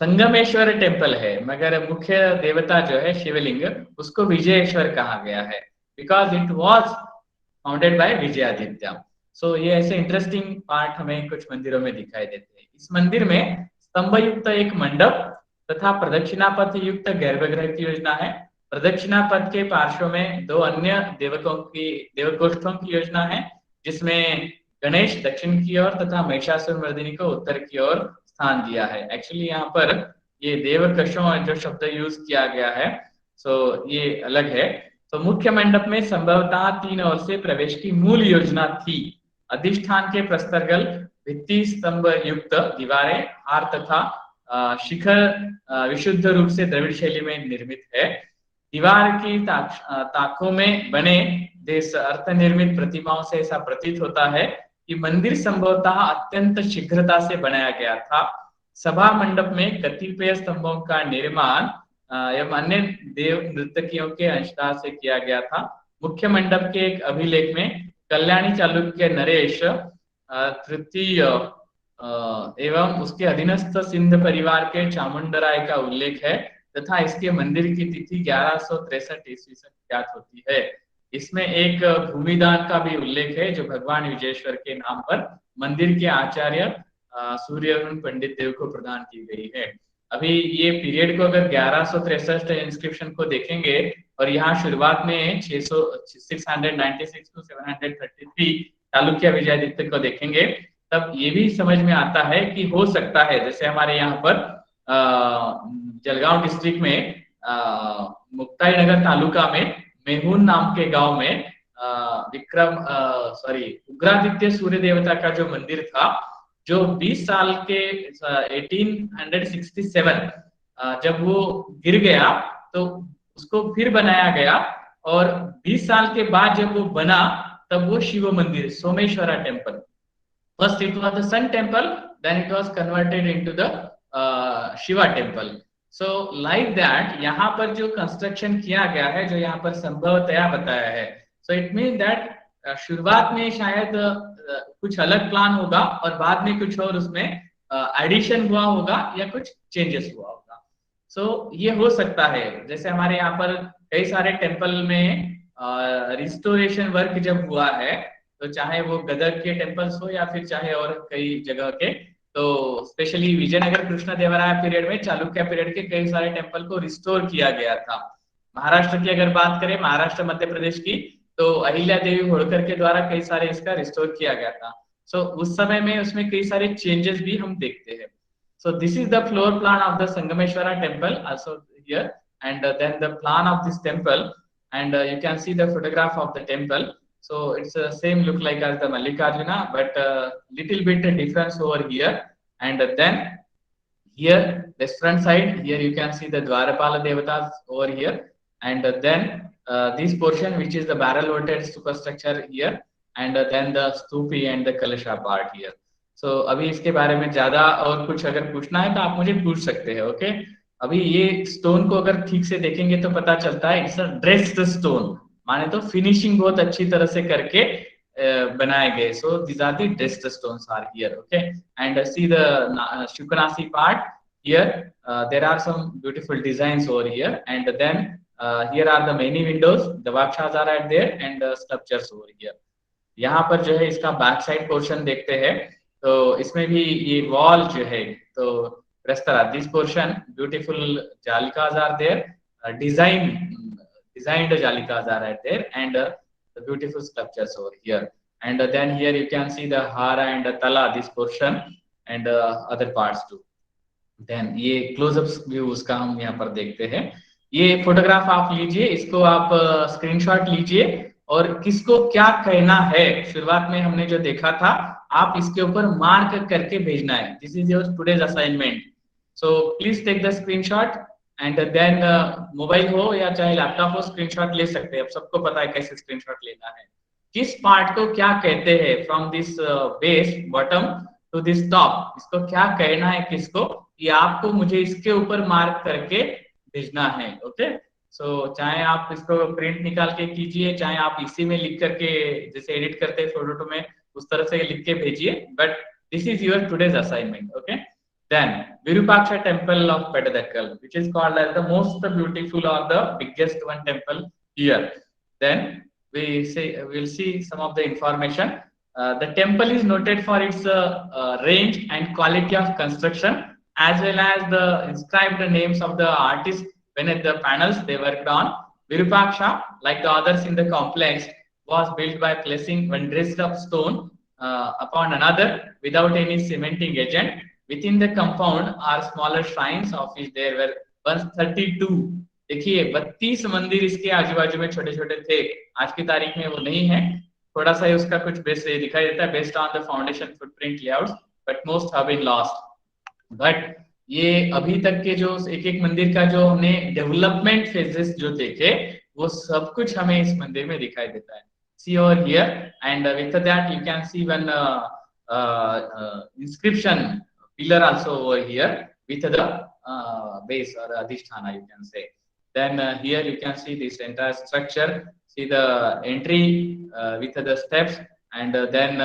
संगमेश्वर टेम्पल है, मगर मुख्य देवता जो है शिवलिंग उसको विजयेश्वर कहा गया है, because it was founded by Vijayaditya. So ये ऐसे इंटरेस्टिंग पार्ट हमें कुछ मंदिरों में दिखाई देते हैं. इस मंदिर में स्तंभ युक्त एक मंडप तथा प्रदक्षिणा पथ युक्त गर्भगृह की योजना है. प्रदक्षिणा पथ के पार्श्व में 2 अन्य देवकोष्ठों की योजना है, जिसमें गणेश दक्षिण की ओर तथा महिषासुर मर्दिनी को उत्तर की ओर स्थान दिया है. एक्चुअली यहाँ पर ये देवकशों जो शब्द यूज किया गया है, सो ये अलग है. तो मुख्य मंडप में संभवतः 3 ओर से प्रवेश की मूल योजना थी. अधिष्ठान के प्रस्तरगल भित्ति स्तंभ युक्त दीवारें, हार तथा शिखर विशुद्ध रूप से द्रविड़ शैली में निर्मित है. दीवार की ताकों में बने इस अर्थ निर्मित प्रतिमाओं से ऐसा प्रतीत होता है कि मंदिर संभवतः अत्यंत शीघ्रता से बनाया गया था। सभा मंडप में कतिपय स्तंभों का निर्माण एवं अन्य देव नर्तकियों के अंशदान से किया गया था। मुख्य मंडप के एक अभिलेख में कल्याणी चालुक्य नरेश तृतीय एवं उसके अधीनस्थ सिंध परिवार के चामुंडराय का उल्लेख है तथा इसके मंदिर की तिथि 1163 ईस्वी से ज्ञात होती है। इसमें एक भूमिदान का भी उल्लेख है जो भगवान विजयेश्वर के नाम पर मंदिर के आचार्य सूर्यवर्ण पंडित देव को प्रदान की गई है। अभी ये पीरियड को अगर 1163 इंस्क्रिप्शन को देखेंगे और यहाँ शुरुआत में 696 to 733 चालुक्य विजयादित्य को देखेंगे तब ये भी समझ में आता है कि हो सकता है जैसे हमारे यहाँ पर जलगांव डिस्ट्रिक्ट में मुक्ताई नगर तालुका में मेहुन नाम के गांव में उग्रादित्य सूर्य देवता का जो मंदिर था जो 20 साल के 1867 जब वो गिर गया तो उसको फिर बनाया गया और 20 साल के बाद जब वो बना तब वो शिव मंदिर Someshwara temple, first it was the sun temple, then it was converted into the Shiva temple. So like that यहाँ पर जो कंस्ट्रक्शन किया गया है जो यहाँ पर संभवतया बताया है, सो इट मीन दैट शुरुआत में शायद कुछ अलग प्लान होगा और बाद में कुछ और उसमें एडिशन हुआ होगा या कुछ चेंजेस हुआ होगा। सो ये हो सकता है जैसे हमारे यहाँ पर कई सारे टेम्पल में रिस्टोरेशन वर्क जब हुआ है तो चाहे वो गदग के टेम्पल्स हो या फिर चाहे और कई जगह के, तो स्पेशली विजयनगर कृष्णदेवराय पीरियड में चालुक्य पीरियड के कई सारे टेम्पल को रिस्टोर किया गया था। महाराष्ट्र की अगर बात करें, महाराष्ट्र मध्य प्रदेश की, तो अहिल्या देवी होळकर के द्वारा कई सारे इसका रिस्टोर किया गया था। सो उस समय में उसमें कई सारे चेंजेस भी हम देखते हैं। So this is the floor plan of the Sangameshwara temple also here and then the plan of this temple and you can see the photograph of the temple. So it's the same look like as the Mallikarjuna but little bit difference over here. And then here this front side here you can see the Dwarapala devatas over here and then this portion which is the barrel vaulted superstructure here and then the stupi and the kalasha part here. So अभी इसके बारे में ज्यादा और कुछ अगर पूछना है तो आप मुझे पूछ सकते हैं। ओके अभी ये स्टोन को अगर ठीक से देखेंगे तो पता चलता है इट्स अ ड्रेस्ड स्टोन, माने तो फिनिशिंग बहुत अच्छी तरह से करके बनाए गए। So this are the dressed stones are here. Okay and see the shukanasi part here, there are some beautiful designs over here and then here are the many windows, the vakshas are at there and sculptures over here. यहाँ पर जो है इसका back side portion देखते हैं तो इसमें भी ये वॉल जो है तो Restara, this portion beautiful jalikas are there, designed jalikas are right there and the beautiful sculptures over here and then here you can see the hara and the tala, this portion and other parts too. Then ये close-up view उसका हम यहाँ पर देखते हैं। ये photograph आप लीजिए, इसको आप स्क्रीनशॉट लीजिए और किसको क्या कहना है शुरुआत में हमने जो देखा था आप इसके ऊपर मार्क करके भेजना है। This is your today's assignment. So please take the screenshot and then mobile हो या चाहे लैपटॉप हो स्क्रीनशॉट ले सकते हैं। अब सबको पता है कैसे स्क्रीनशॉट लेना है, किस पार्ट को क्या कहते हैं, from this base bottom to this top, इसको क्या कहना है किसको, ये आपको मुझे इसके ऊपर मार्क करके भेजना है। ओके सो चाहे आप इसको प्रिंट निकाल के कीजिए, चाहे आप इसी में लिख करके जैसे एडिट करते हैं फोटो में उस तरह से लिख के भेजिए, but this is your today's assignment. Okay then Virupaksha temple of Pattadakal which is called as the most beautiful or the biggest one temple here. Then we'll see some of the information. The temple is noted for its range and quality of construction as well as the inscribed names of the artists beneath the panels they worked on. Virupaksha, like the others in the complex, was built by placing one dressed up stone upon another without any cementing agent. Within the compound are smaller shrines of which there were 132. देखिए 32 मंदिर इसके आजू बाजू में छोटे छोटे थे। आज की तारीख में वो नहीं है, थोड़ा सा उसका कुछ बेस दिखाई देता है based on the foundation footprint layouts, but most have been lost. But ये अभी तक के जो एक एक मंदिर का जो हमने डेवलपमेंट फेजेस जो देखे वो सब कुछ हमें इस मंदिर में दिखाई देता है. See over here, and with that you can see one inscription pillar also over here with the base or adhisthana you can say. Then here you can see this entire structure. See the entry with the steps, and then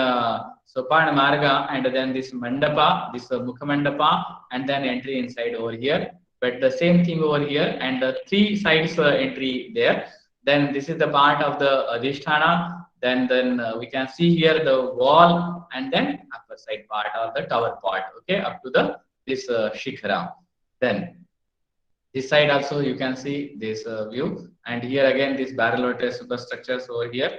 Sopan Marga, and then this Mandapa, this Mukha Mandapa, and then entry inside over here. But the same thing over here, and three sides entry there. Then this is the part of the Adhisthana. Then we can see here the wall, and then upper side part of the tower part. Okay, up to the this Shikhara. Then this side also you can see this view, and here again this barrel superstructures over here.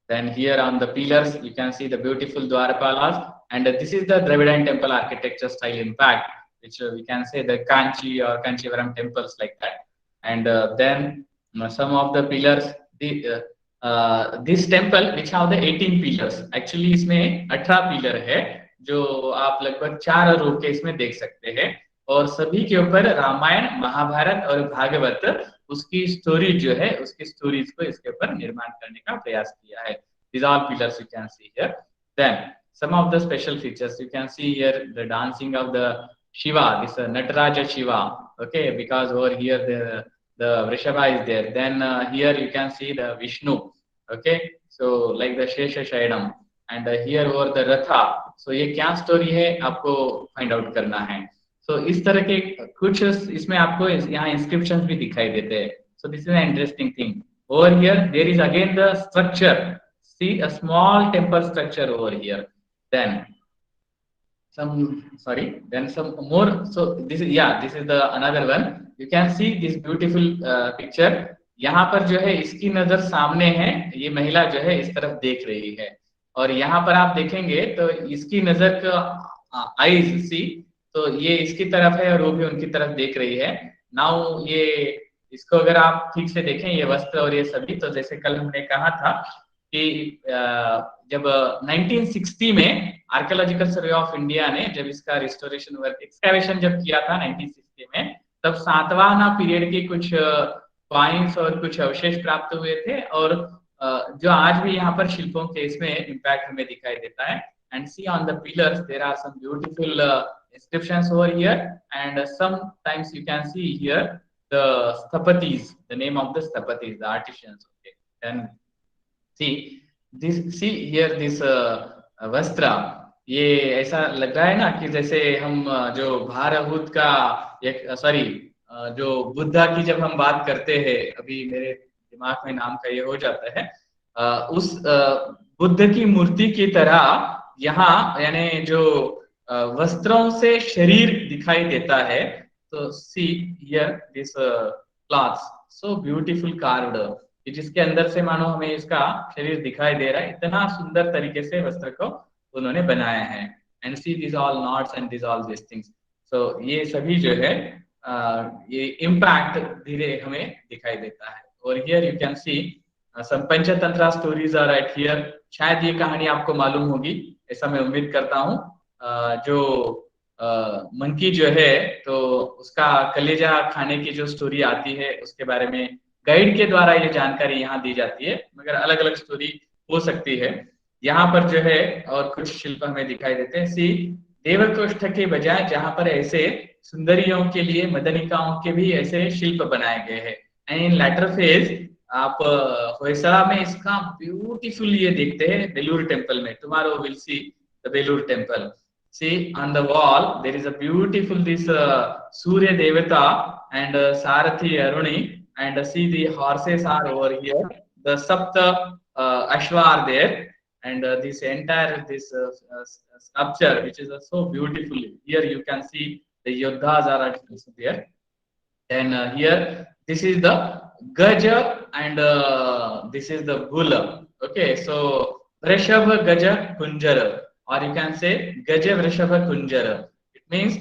Then here on the pillars you can see the beautiful Dwarapalas, and this is the Dravidian temple architecture style impact, which we can say the Kanchi or Kanchivaram temples like that. And then some of the pillars, this temple which have the 18 pillars, actually इसमें 18 pillar है जो आप लगभग 4 रो के इसमें देख सकते हैं, और सभी के ऊपर रामायण, महाभारत और भागवत उसकी स्टोरी जो है उसकी स्टोरीज को इसके ऊपर निर्माण करने का प्रयास किया है. These all pillars you can see here. Then some of the special features you can see here, the dancing of the Shiva, this Nataraja Shiva, okay, because over here the Vrishabha is there. Then here you can see the Vishnu, okay, so like the Shesha Shaidam, and here over the Ratha. So ये क्या story है आपको find out करना है. So इस तरह के कुछ इसमें आपको यहाँ इंस्क्रिप्शंस भी दिखाई देते हैं. So this is an interesting thing. Over here there is again the structure. See a small temple structure over here. Then some more. So this is the another one. You can see this beautiful picture. यहाँ पर जो है इसकी नजर सामने है, ये महिला जो है इस तरफ देख रही है, और यहाँ पर आप देखेंगे तो इसकी नजर का आईज सी, तो ये इसकी तरफ है और वो भी उनकी तरफ देख रही है. नाउ ये इसको अगर आप ठीक से देखें, ये वस्त्र और ये सभी, तो जैसे कल हमने कहा था कि जब 1960 में आर्कियोलॉजिकल सर्वे ऑफ इंडिया ने जब इसका रिस्टोरेशन वर्क एक्सकैवेशन जब किया था 1960 में, तब सातवाहना पीरियड के कुछ कॉइन्स और कुछ अवशेष प्राप्त हुए थे, और जो आज भी यहाँ पर शिल्पों के इसमें इम्पैक्ट हमें दिखाई देता है. And see on the pillars there are some beautiful inscriptions over here, and sometimes you can see here the sthapatis, the name of the sthapatis, the artisans. Okay, and see here this vastra, ये ऐसा लग रहा है ना कि जैसे हम जो भारहूत का जो बुद्धा की जब हम बात करते हैं, अभी मेरे दिमाग में नाम का ये हो जाता है, उस बुद्ध की मूर्ति की तरह यहाँ यानी जो वस्त्रों से शरीर दिखाई देता है. तो see here this clothes so beautiful carved, जिसके अंदर से मानो हमें इसका शरीर दिखाई दे रहा है, इतना सुंदर तरीके से वस्त्र को उन्होंने बनाया है. And see this all knots and this all this things. So ये सभी जो है ये इम्पैक्ट धीरे हमें दिखाई देता है. और here you can see some Panchatantra stories are right here. शायद ये कहानी आपको मालूम होगी, ऐसा मैं उम्मीद करता हूँ. जो मंकी जो है तो उसका कलेजा खाने की जो स्टोरी आती है उसके बारे में गाइड के द्वारा ये जानकारी यहाँ दी जाती है, मगर अलग अलग स्टोरी हो सकती है. यहाँ पर जो है और कुछ शिल्प हमें दिखाई देते हैं. सी देवकोष्ठ के बजाय जहाँ पर ऐसे सुंदरियों के लिए, मदनिकाओं के भी ऐसे शिल्प बनाए गए हैं. एंड इन लेटर फेज आप होयसला में इसका ब्यूटीफुल ये देखते हैं बेलूर टेम्पल में. Tomorrow will see the Belur temple. See on the wall there is a beautiful this Surya Devata and Sarathi Aruni, and see the horses are over here, the Sapta Ashwa are there, and this entire this sculpture which is so beautiful. Here you can see the Yodhas are also there. And here this is the Gaja and this is the Bula. Okay, so Vrishava Gaja Kunjara, or you can say Gaja Vrishava Kunjara. It means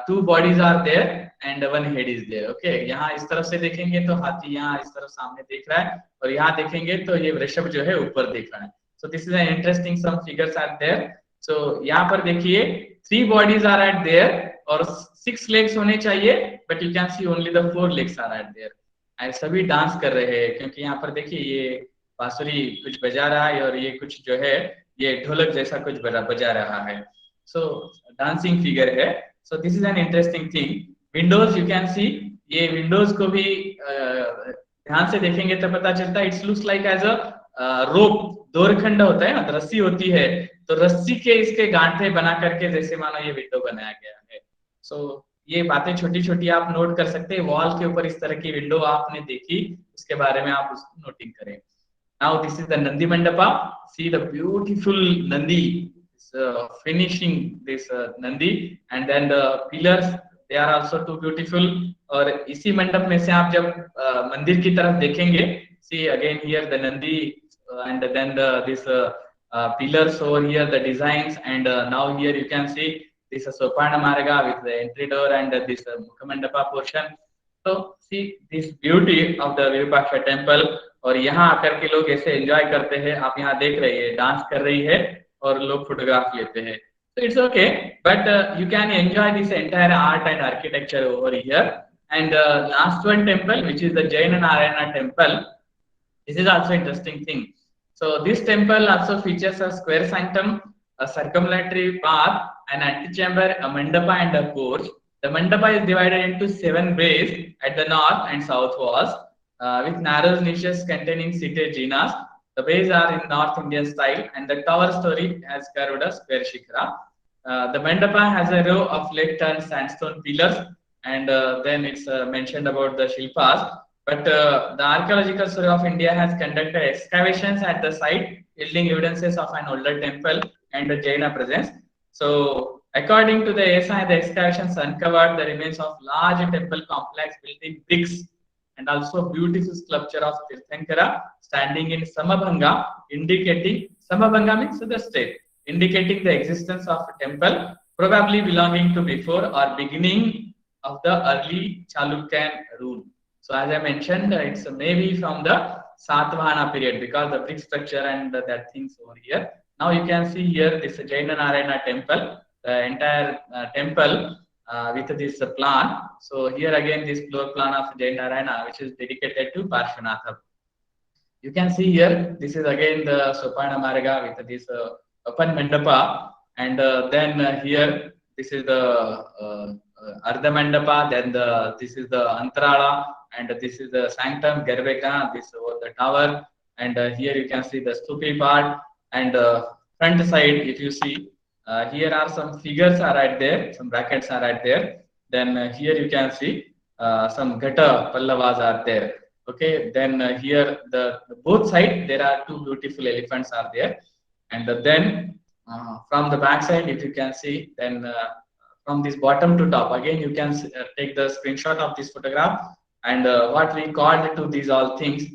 two bodies are there and one head is there. Okay, यहाँ इस तरफ से देखेंगे तो हाथी यहाँ इस तरफ सामने देख रहा है, और यहाँ देखेंगे तो ये वृषभ जो है ऊपर देख रहा है. So this is an interesting, some figures are there. So यहाँ पर देखिए three bodies are at there और 6 legs होने चाहिए, but you can see only the 4 legs are right there. And सभी डांस कर रहे हैं, क्योंकि यहाँ पर देखिए ये बांसुरी कुछ बजा रहा है और ये कुछ जो है ये ढोलक जैसा कुछ बजा रहा है. सो डांसिंग फिगर है. सो this is an interesting thing. Windows you can सी, ये विंडोज को भी ध्यान से देखेंगे तो पता चलता है it's looks like as a rope. दोरखंड होता है ना, रस्सी होती है, तो रस्सी के इसके गांठे बना करके जैसे मानो ये विंडो बनाया गया है. सो ये बातें छोटी छोटी आप नोट कर सकते हैं. वॉल के ऊपर इस तरह की विंडो आपने देखी, उसके बारे में आप उसको नोटिंग करें. Now this is the Nandi mandapa. See the beautiful Nandi finishing this nandi, and then the pillars, they are also too beautiful. और इसी मंडप में से आप जब मंदिर की तरफ देखेंगे, see again here the nandi and then this pillars over here, the designs, and now here you can see this Sopana Marga with the entry door and this Mukhamandapa portion. So see this beauty of the Virupaksha temple. और यहाँ आकर के लोग ऐसे enjoy करते हैं. आप यहाँ देख रहे हैं डांस कर रही है और लोग फोटोग्राफ लेते हैं. So it's okay, but you can enjoy this entire art and architecture over here. And last one temple, which is the Jaina Narayana temple. This is also interesting thing. So this temple also features a square sanctum, a circumambulatory path, an antechamber, a mandapa, and a porch. The mandapa is divided into 7 bays at the north and south walls, with narrow niches containing seated jinas. The bays are in North Indian style, and the tower story has carved a square shikhra. The mandapa has a row of left-turned sandstone pillars, and then it's mentioned about the shilpas. But the Archaeological Survey of India has conducted excavations at the site, yielding evidences of an older temple and a Jaina presence. So, according to the ASI, the excavations uncovered the remains of large temple complex built in bricks, and also beautiful sculpture of Tirthankara standing in Samabhanga, indicating Samabhanga means the state, indicating the existence of a temple probably belonging to before or beginning of the early Chalukyan rule. So as I mentioned, it's maybe from the Satvahana period, because the brick structure and that things over here. Now you can see here this Jaina Narayana temple, the entire temple with this plan. So here again this floor plan of Jaina Narayana, which is dedicated to Parshvanatha. You can see here, this is again the Sopana Marga with this open mandapa, and then here this is the Ardha Mandapa, then this is the Antarala, and this is the Sanctum Garbeka, this over the tower, and here you can see the stupi part, and front side if you see, here are some figures are right there, some brackets are right there. Then here you can see some Ghata Pallavas are there. Okay, then here the both side there are 2 beautiful elephants are there, and then from the back side if you can see, then from this bottom to top again you can take the screenshot of this photograph, and what we called to these all things,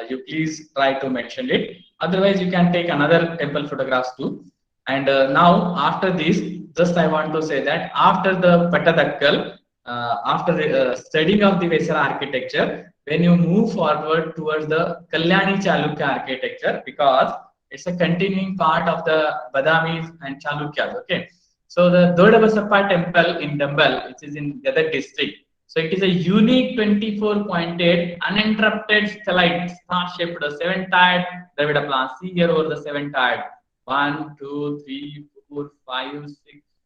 you please try to mention it, otherwise you can take another temple photographs too. And now after this, just I want to say that after the Pattadakal, after the studying of the Vesara architecture, when you move forward towards the Kalyani Chalukya architecture, because it's a continuing part of the Badamis and Chalukyas. Okay, so the Dodabasappa temple in Dambal, which is in Gadag district. So it is a unique 24-pointed uninterrupted stellite star-shaped 7-tiered Dravida plan. See here over the 7-tiered. 1, 2, 3, 4, 5, 6,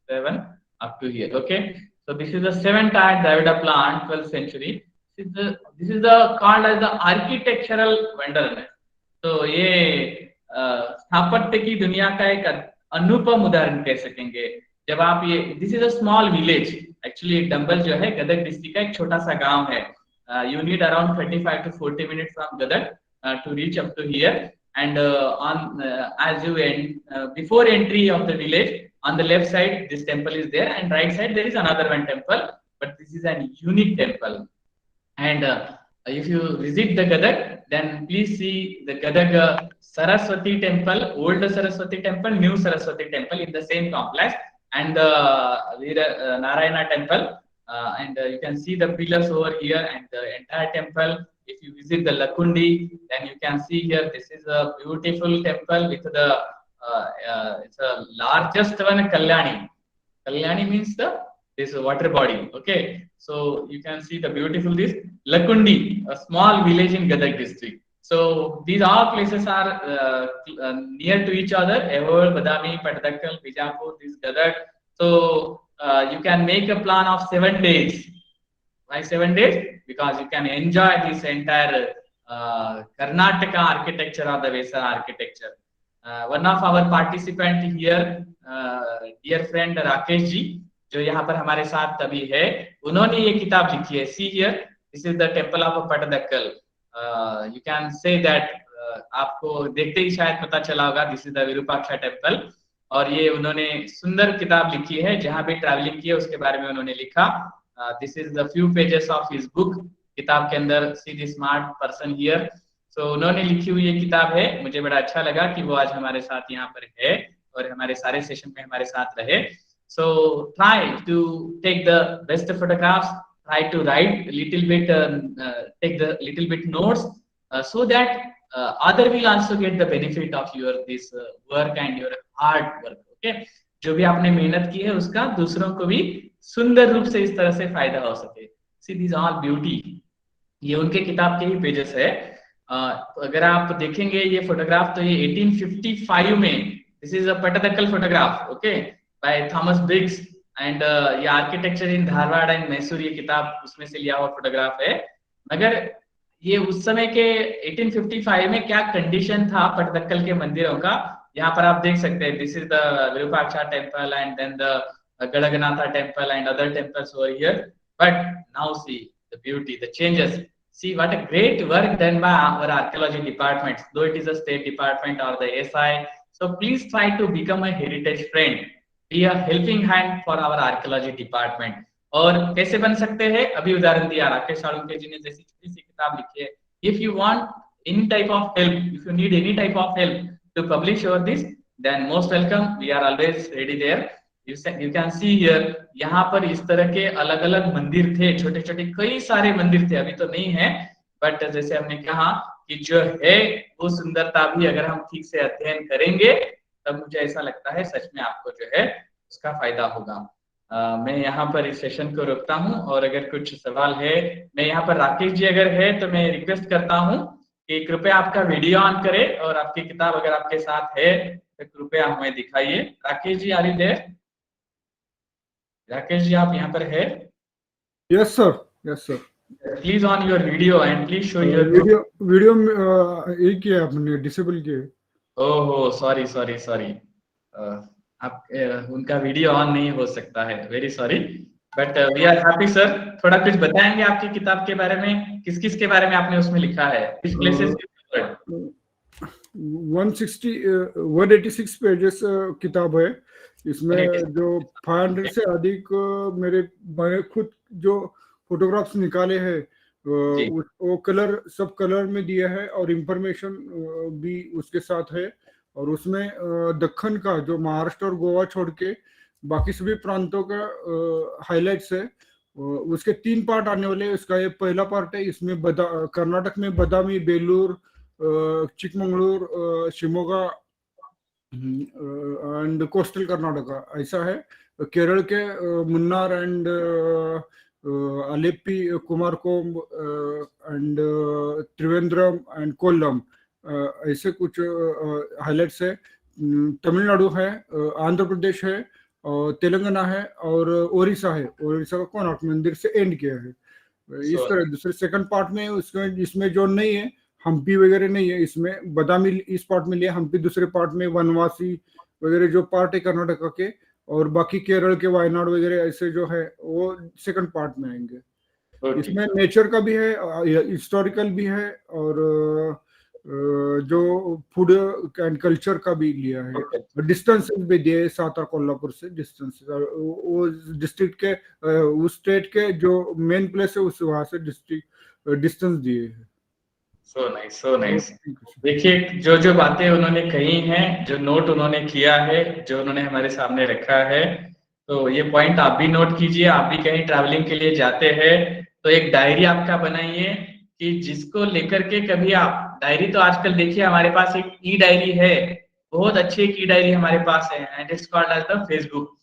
7 up to here. Okay, so this is the 7-tiered Dravida plant, 12th century. This is the called as the architectural wonderment. So ये स्थापत्य की दुनिया का एक अनुपम उदाहरण कह सकेंगे. जब आप ये, this is a small village, actually dumbbell जो है गदग डिस्ट्रिक्ट का एक छोटा सा गांव है. You need around 35 to 40 minutes from Gadag to reach up to here. And as you before entry of the village, on the left side this temple is there, and right side there is another one temple, but this is an unique temple. And if you visit the Gadag, then please see the Gadag Saraswati Temple, old Saraswati Temple, new Saraswati Temple in the same complex, and the Narayana Temple, and you can see the pillars over here and the entire temple. If you visit the Lakundi, then you can see here, this is a beautiful temple with the it's the largest one, Kalyani. Kalyani means the this water body. Okay, so you can see the beautiful this Lakundi, a small village in Gadag district. So these all places are near to each other: Ehol, Badami, Pattadakal, Bijapur, this Gadag. So you can make a plan of 7 days. Why 7 days? Because you can enjoy this entire Karnataka architecture or the Vesara architecture. One of our participant here, dear friend Rakesh जी, जो यहाँ पर हमारे साथ अभी है, उन्होंने ये किताब लिखी है. See here, this is the temple of Pattadakal. You can say that आपको देखते ही शायद पता चला होगा, this is the Virupaksha temple. और ये उन्होंने सुंदर किताब लिखी है, जहाँ भी ट्रैवलिंग की है उसके बारे में उन्होंने लिखा. This is the few pages of his book. किताब के अंदर see the smart person here. So उन्होंने लिखी हुई ये किताब है. मुझे बड़ा अच्छा लगा कि वो आज हमारे साथ यहाँ पर है और हमारे सारे सेशन में हमारे साथ रहे. So try to take the best photographs. Try to write a little bit, take the little bit notes, so that other will also get the benefit of your this work and your hard work. Okay, जो भी आपने मेहनत की है उसका दूसरों को भी सुंदर रूप से इस तरह से फायदा हो सके. See these all beauty. ये उनके किताब के ही पेजेस है. अगर आप देखेंगे ये फोटोग्राफ, तो ये 1855 में, this is a Pattadakal photograph, okay, by Thomas Briggs. And ये architecture in Dharwad and Mysore, ये किताब उसमें से लिया हुआ फोटोग्राफ है. मगर ये उस समय के 1855 में क्या कंडीशन था पट्टदकल के मंदिरों का, यहाँ पर आप देख सकते हैं. This is the Virupaksha temple and then the Gadaganatha temple and other temples over here. But now see the beauty, the changes. See what a great work done by our archaeology department, though it is a state department or the SI. So please try to become a heritage friend. Be a helping hand for our archaeology department. और कैसे बन सकते हैं, अभी उदाहरण दिया राकेश साळुंके जी ने, जैसी छोटी सी किताब लिखी है. If you want any type of help, if you need any type of help to publish over this, then most welcome. We are always ready there. You can see here, यहाँ पर इस तरह के अलग अलग मंदिर थे, छोटे छोटे कई सारे मंदिर थे. अभी तो नहीं है, बट जैसे हमने कहा कि जो है वो सुंदरता भी अगर हम ठीक से अध्ययन करेंगे, तब मुझे ऐसा लगता है सच में आपको जो है उसका फायदा होगा. मैं यहाँ पर इस सेशन को रोकता हूँ, और अगर कुछ सवाल है, मैं यहाँ पर राकेश जी अगर है तो मैं रिक्वेस्ट करता हूँ कि कृपया आपका वीडियो ऑन करें, और आपकी किताब अगर आपके साथ है तो कृपया हमें दिखाइए. Rakesh ji, are you there? Rakesh ji, आप यहाँ पर है? Yes sir, yes sir. Please on your video and please show your video एक किया आपने, डिसेबल किया. ओहो, सॉरी सॉरी सॉरी, आप उनका वीडियो ऑन नहीं हो सकता है, very sorry. But we are happy sir. थोड़ा कुछ बताएंगे आपकी किताब के बारे में, किस किस के बारे में आपने उसमें लिखा है, किस प्लेसेस? 186 पेजेस किताब है. इसमें जो 500 से अधिक मैंने खुद जो फोटोग्राफ्स निकाले हैं, वो कलर सब कलर में दिया है, और इंफॉर्मेशन भी उसके साथ है. और उसमें दक्कन का, जो महाराष्ट्र और गोवा छोड़ के बाकी सभी प्रांतों का हाइलाइट्स है. उसके 3 पार्ट आने वाले. इसका ये पहला पार्ट है. इसमें कर्नाटक में बदामी, बेलूर, चिकमंगलूर, शिमोगा एंड कोस्टल कर्नाटका, ऐसा है. केरल के Munnar and Alleppey, Kumarakom and Trivandrum and Kollam, ऐसे कुछ हाइलाइट्स है. तमिलनाडु है, आंध्र प्रदेश है, तेलंगाना है, और ओडिशा है. ओडिशा का कोणार्क मंदिर से एंड किया है. इस तरह दूसरे सेकंड पार्ट में इसमें जो नहीं है, हम्पी वगैरह नहीं है. इसमें बदामी इस पार्ट में लिया, हम्पी दूसरे पार्ट में, वनवासी वगैरह जो पार्ट है कर्नाटका के, और बाकी केरल के वायनाड वगैरह ऐसे जो है वो सेकंड पार्ट में आएंगे. इसमें नेचर का भी है, हिस्टोरिकल भी है, और जो फूड एंड कल्चर का भी लिया है. डिस्टेंस भी दिए है, सातारा कोल्हापुर से डिस्टेंस, वो डिस्ट्रिक्ट के, उस स्टेट के जो मेन प्लेस है उस वहां से डिस्ट्रिक्ट डिस्टेंस दिए है. So nice, so nice. देखिए, जो जो बातें उन्होंने कही हैं, जो नोट उन्होंने किया है, जो उन्होंने हमारे सामने रखा है, तो ये पॉइंट आप भी नोट कीजिए. आप भी कहीं ट्रैवलिंग के लिए जाते हैं तो एक डायरी आपका बनाइए, कि जिसको लेकर के कभी आप डायरी, तो आजकल देखिए हमारे पास एक ई डायरी है, बहुत अच्छी एक ई डायरी हमारे पास है, and it's called as the Facebook.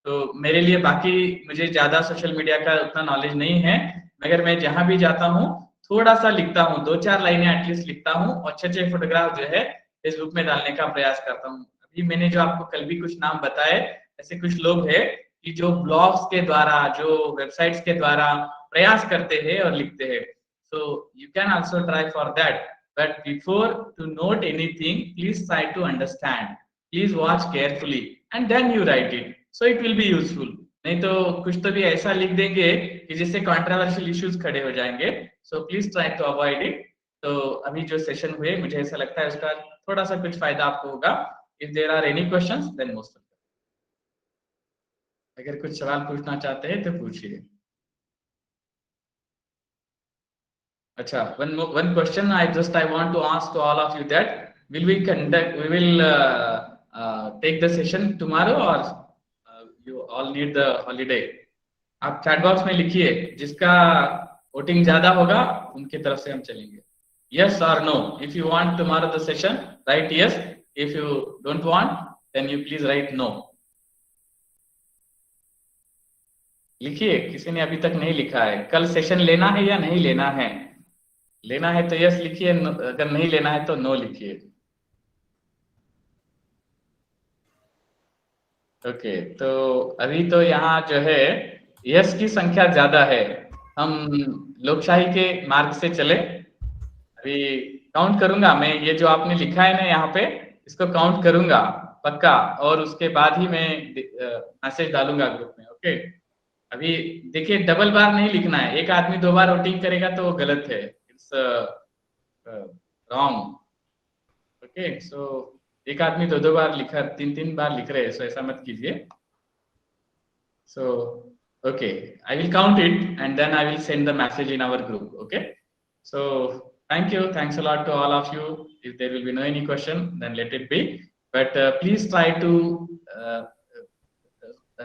तो मेरे लिए बाकी मुझे ज्यादा सोशल मीडिया का उतना नॉलेज नहीं है, मगर मैं जहां भी जाता हूँ थोड़ा सा लिखता हूँ, 2-4 लाइनें एटलीस्ट लिखता हूँ, और अच्छे फोटोग्राफ जो है फेसबुक में डालने का प्रयास करता हूँ। अभी मैंने जो आपको कल भी कुछ नाम बताए, ऐसे कुछ लोग हैं कि जो ब्लॉग्स के द्वारा, जो वेबसाइट्स के द्वारा प्रयास करते हैं और लिखते हैं। So you can also try for that. But before to note anything, please try to understand. Please watch carefully and then you write it. So it will be useful. नहीं तो कुछ तो भी ऐसा लिख देंगे कि जिससे कंट्रोवर्शियल इश्यूज खड़े हो जाएंगे. So please try to avoid it. तो अभी जो सेशन हुए मुझे ऐसा लगता है उसका थोड़ा सा कुछ फायदा आपको होगा. If there are any questions, then most welcome. अगर कुछ सवाल पूछना चाहते हैं तो पूछिए. अच्छा, one question I want to ask to all of you that we will take the session tomorrow or you all need the holiday. आप चैट बॉक्स में लिखिए, जिसका वोटिंग ज्यादा होगा उनकी तरफ से हम चलेंगे. Yes or no? If you want tomorrow the session, write yes. If you don't want, then you please write no. लिखिए, किसी ने अभी तक नहीं लिखा है. कल सेशन लेना है या नहीं लेना है? लेना है तो यस लिखिए, अगर नहीं लेना है तो नो लिखिए. ओके, तो अभी तो यहाँ जो है यस की संख्या ज्यादा है. हम लोकशाही के मार्ग से चले. अभी काउंट करूंगा मैं, ये जो आपने लिखा है ना यहाँ पे, इसको काउंट करूंगा पक्का, और उसके बाद ही मैं मैसेज डालूंगा ग्रुप में. ओके, अभी देखिए डबल बार नहीं लिखना है. एक आदमी 2 बार वोटिंग करेगा तो वो गलत है. It's wrong. ओके, सो एक आदमी 2 बार लिखा, 3 बार लिख रहे हैं, सो ऐसा मत कीजिए. So okay, I will count it and then I will send the message in our group. Okay, so thank you, thanks a lot to all of you. If there will be no any question, then let it be, but please try to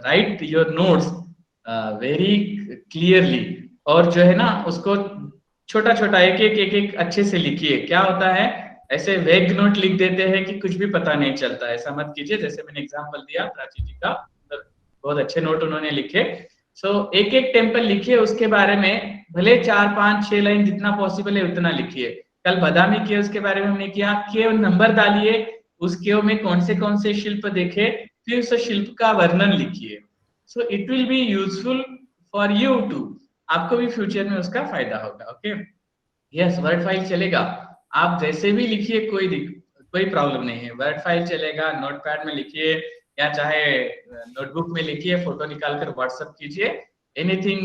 write your notes very clearly. और जो है ना उसको छोटा छोटा एक अच्छे से लिखिए. क्या होता है, ऐसे वेग नोट लिख देते हैं कि कुछ भी पता नहीं चलता. ऐसा मत कीजिए. जैसे मैंने एग्जांपल दिया प्राची जी का, बहुत अच्छे नोट उन्होंने लिखे. सो एक टेम्पल लिखिए, उसके बारे में भले 4-5-6 लाइन जितना पॉसिबल है उतना लिखिए. कल बादामी केव्स के बारे में हमने किया. केव नंबर डालिए, उस केव में कौन से शिल्प देखे, फिर उस शिल्प का वर्णन लिखिए. So it will be useful for you too. आपको भी फ्यूचर में उसका फायदा होगा. ओके, यस, वर्ड फाइल चलेगा. आप जैसे भी लिखिए, कोई प्रॉब्लम नहीं है. वर्ड फाइल चलेगा, नोटपैड में लिखिए या चाहे नोटबुक में लिखिए, फोटो निकालकर व्हाट्सएप कीजिए. Anything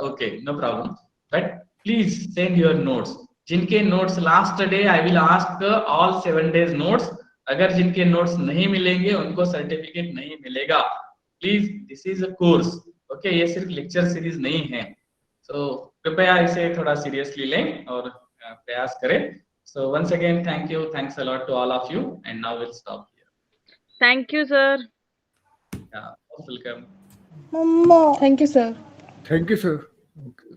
okay, no problem. But please send your notes. जिनके notes last day, I will ask all 7 days notes. अगर जिनके नोट्स नहीं मिलेंगे उनको सर्टिफिकेट नहीं मिलेगा. Please, this is a course. Okay, ये सिर्फ लेक्चर सीरीज नहीं है. सो कृपया इसे थोड़ा सीरियसली लें और प्रयास करें. So once again, thank you, thanks a lot to all of you, and now we'll stop here. Thank you, sir. Yeah, most welcome. Thank you, sir. Thank you, sir. Okay.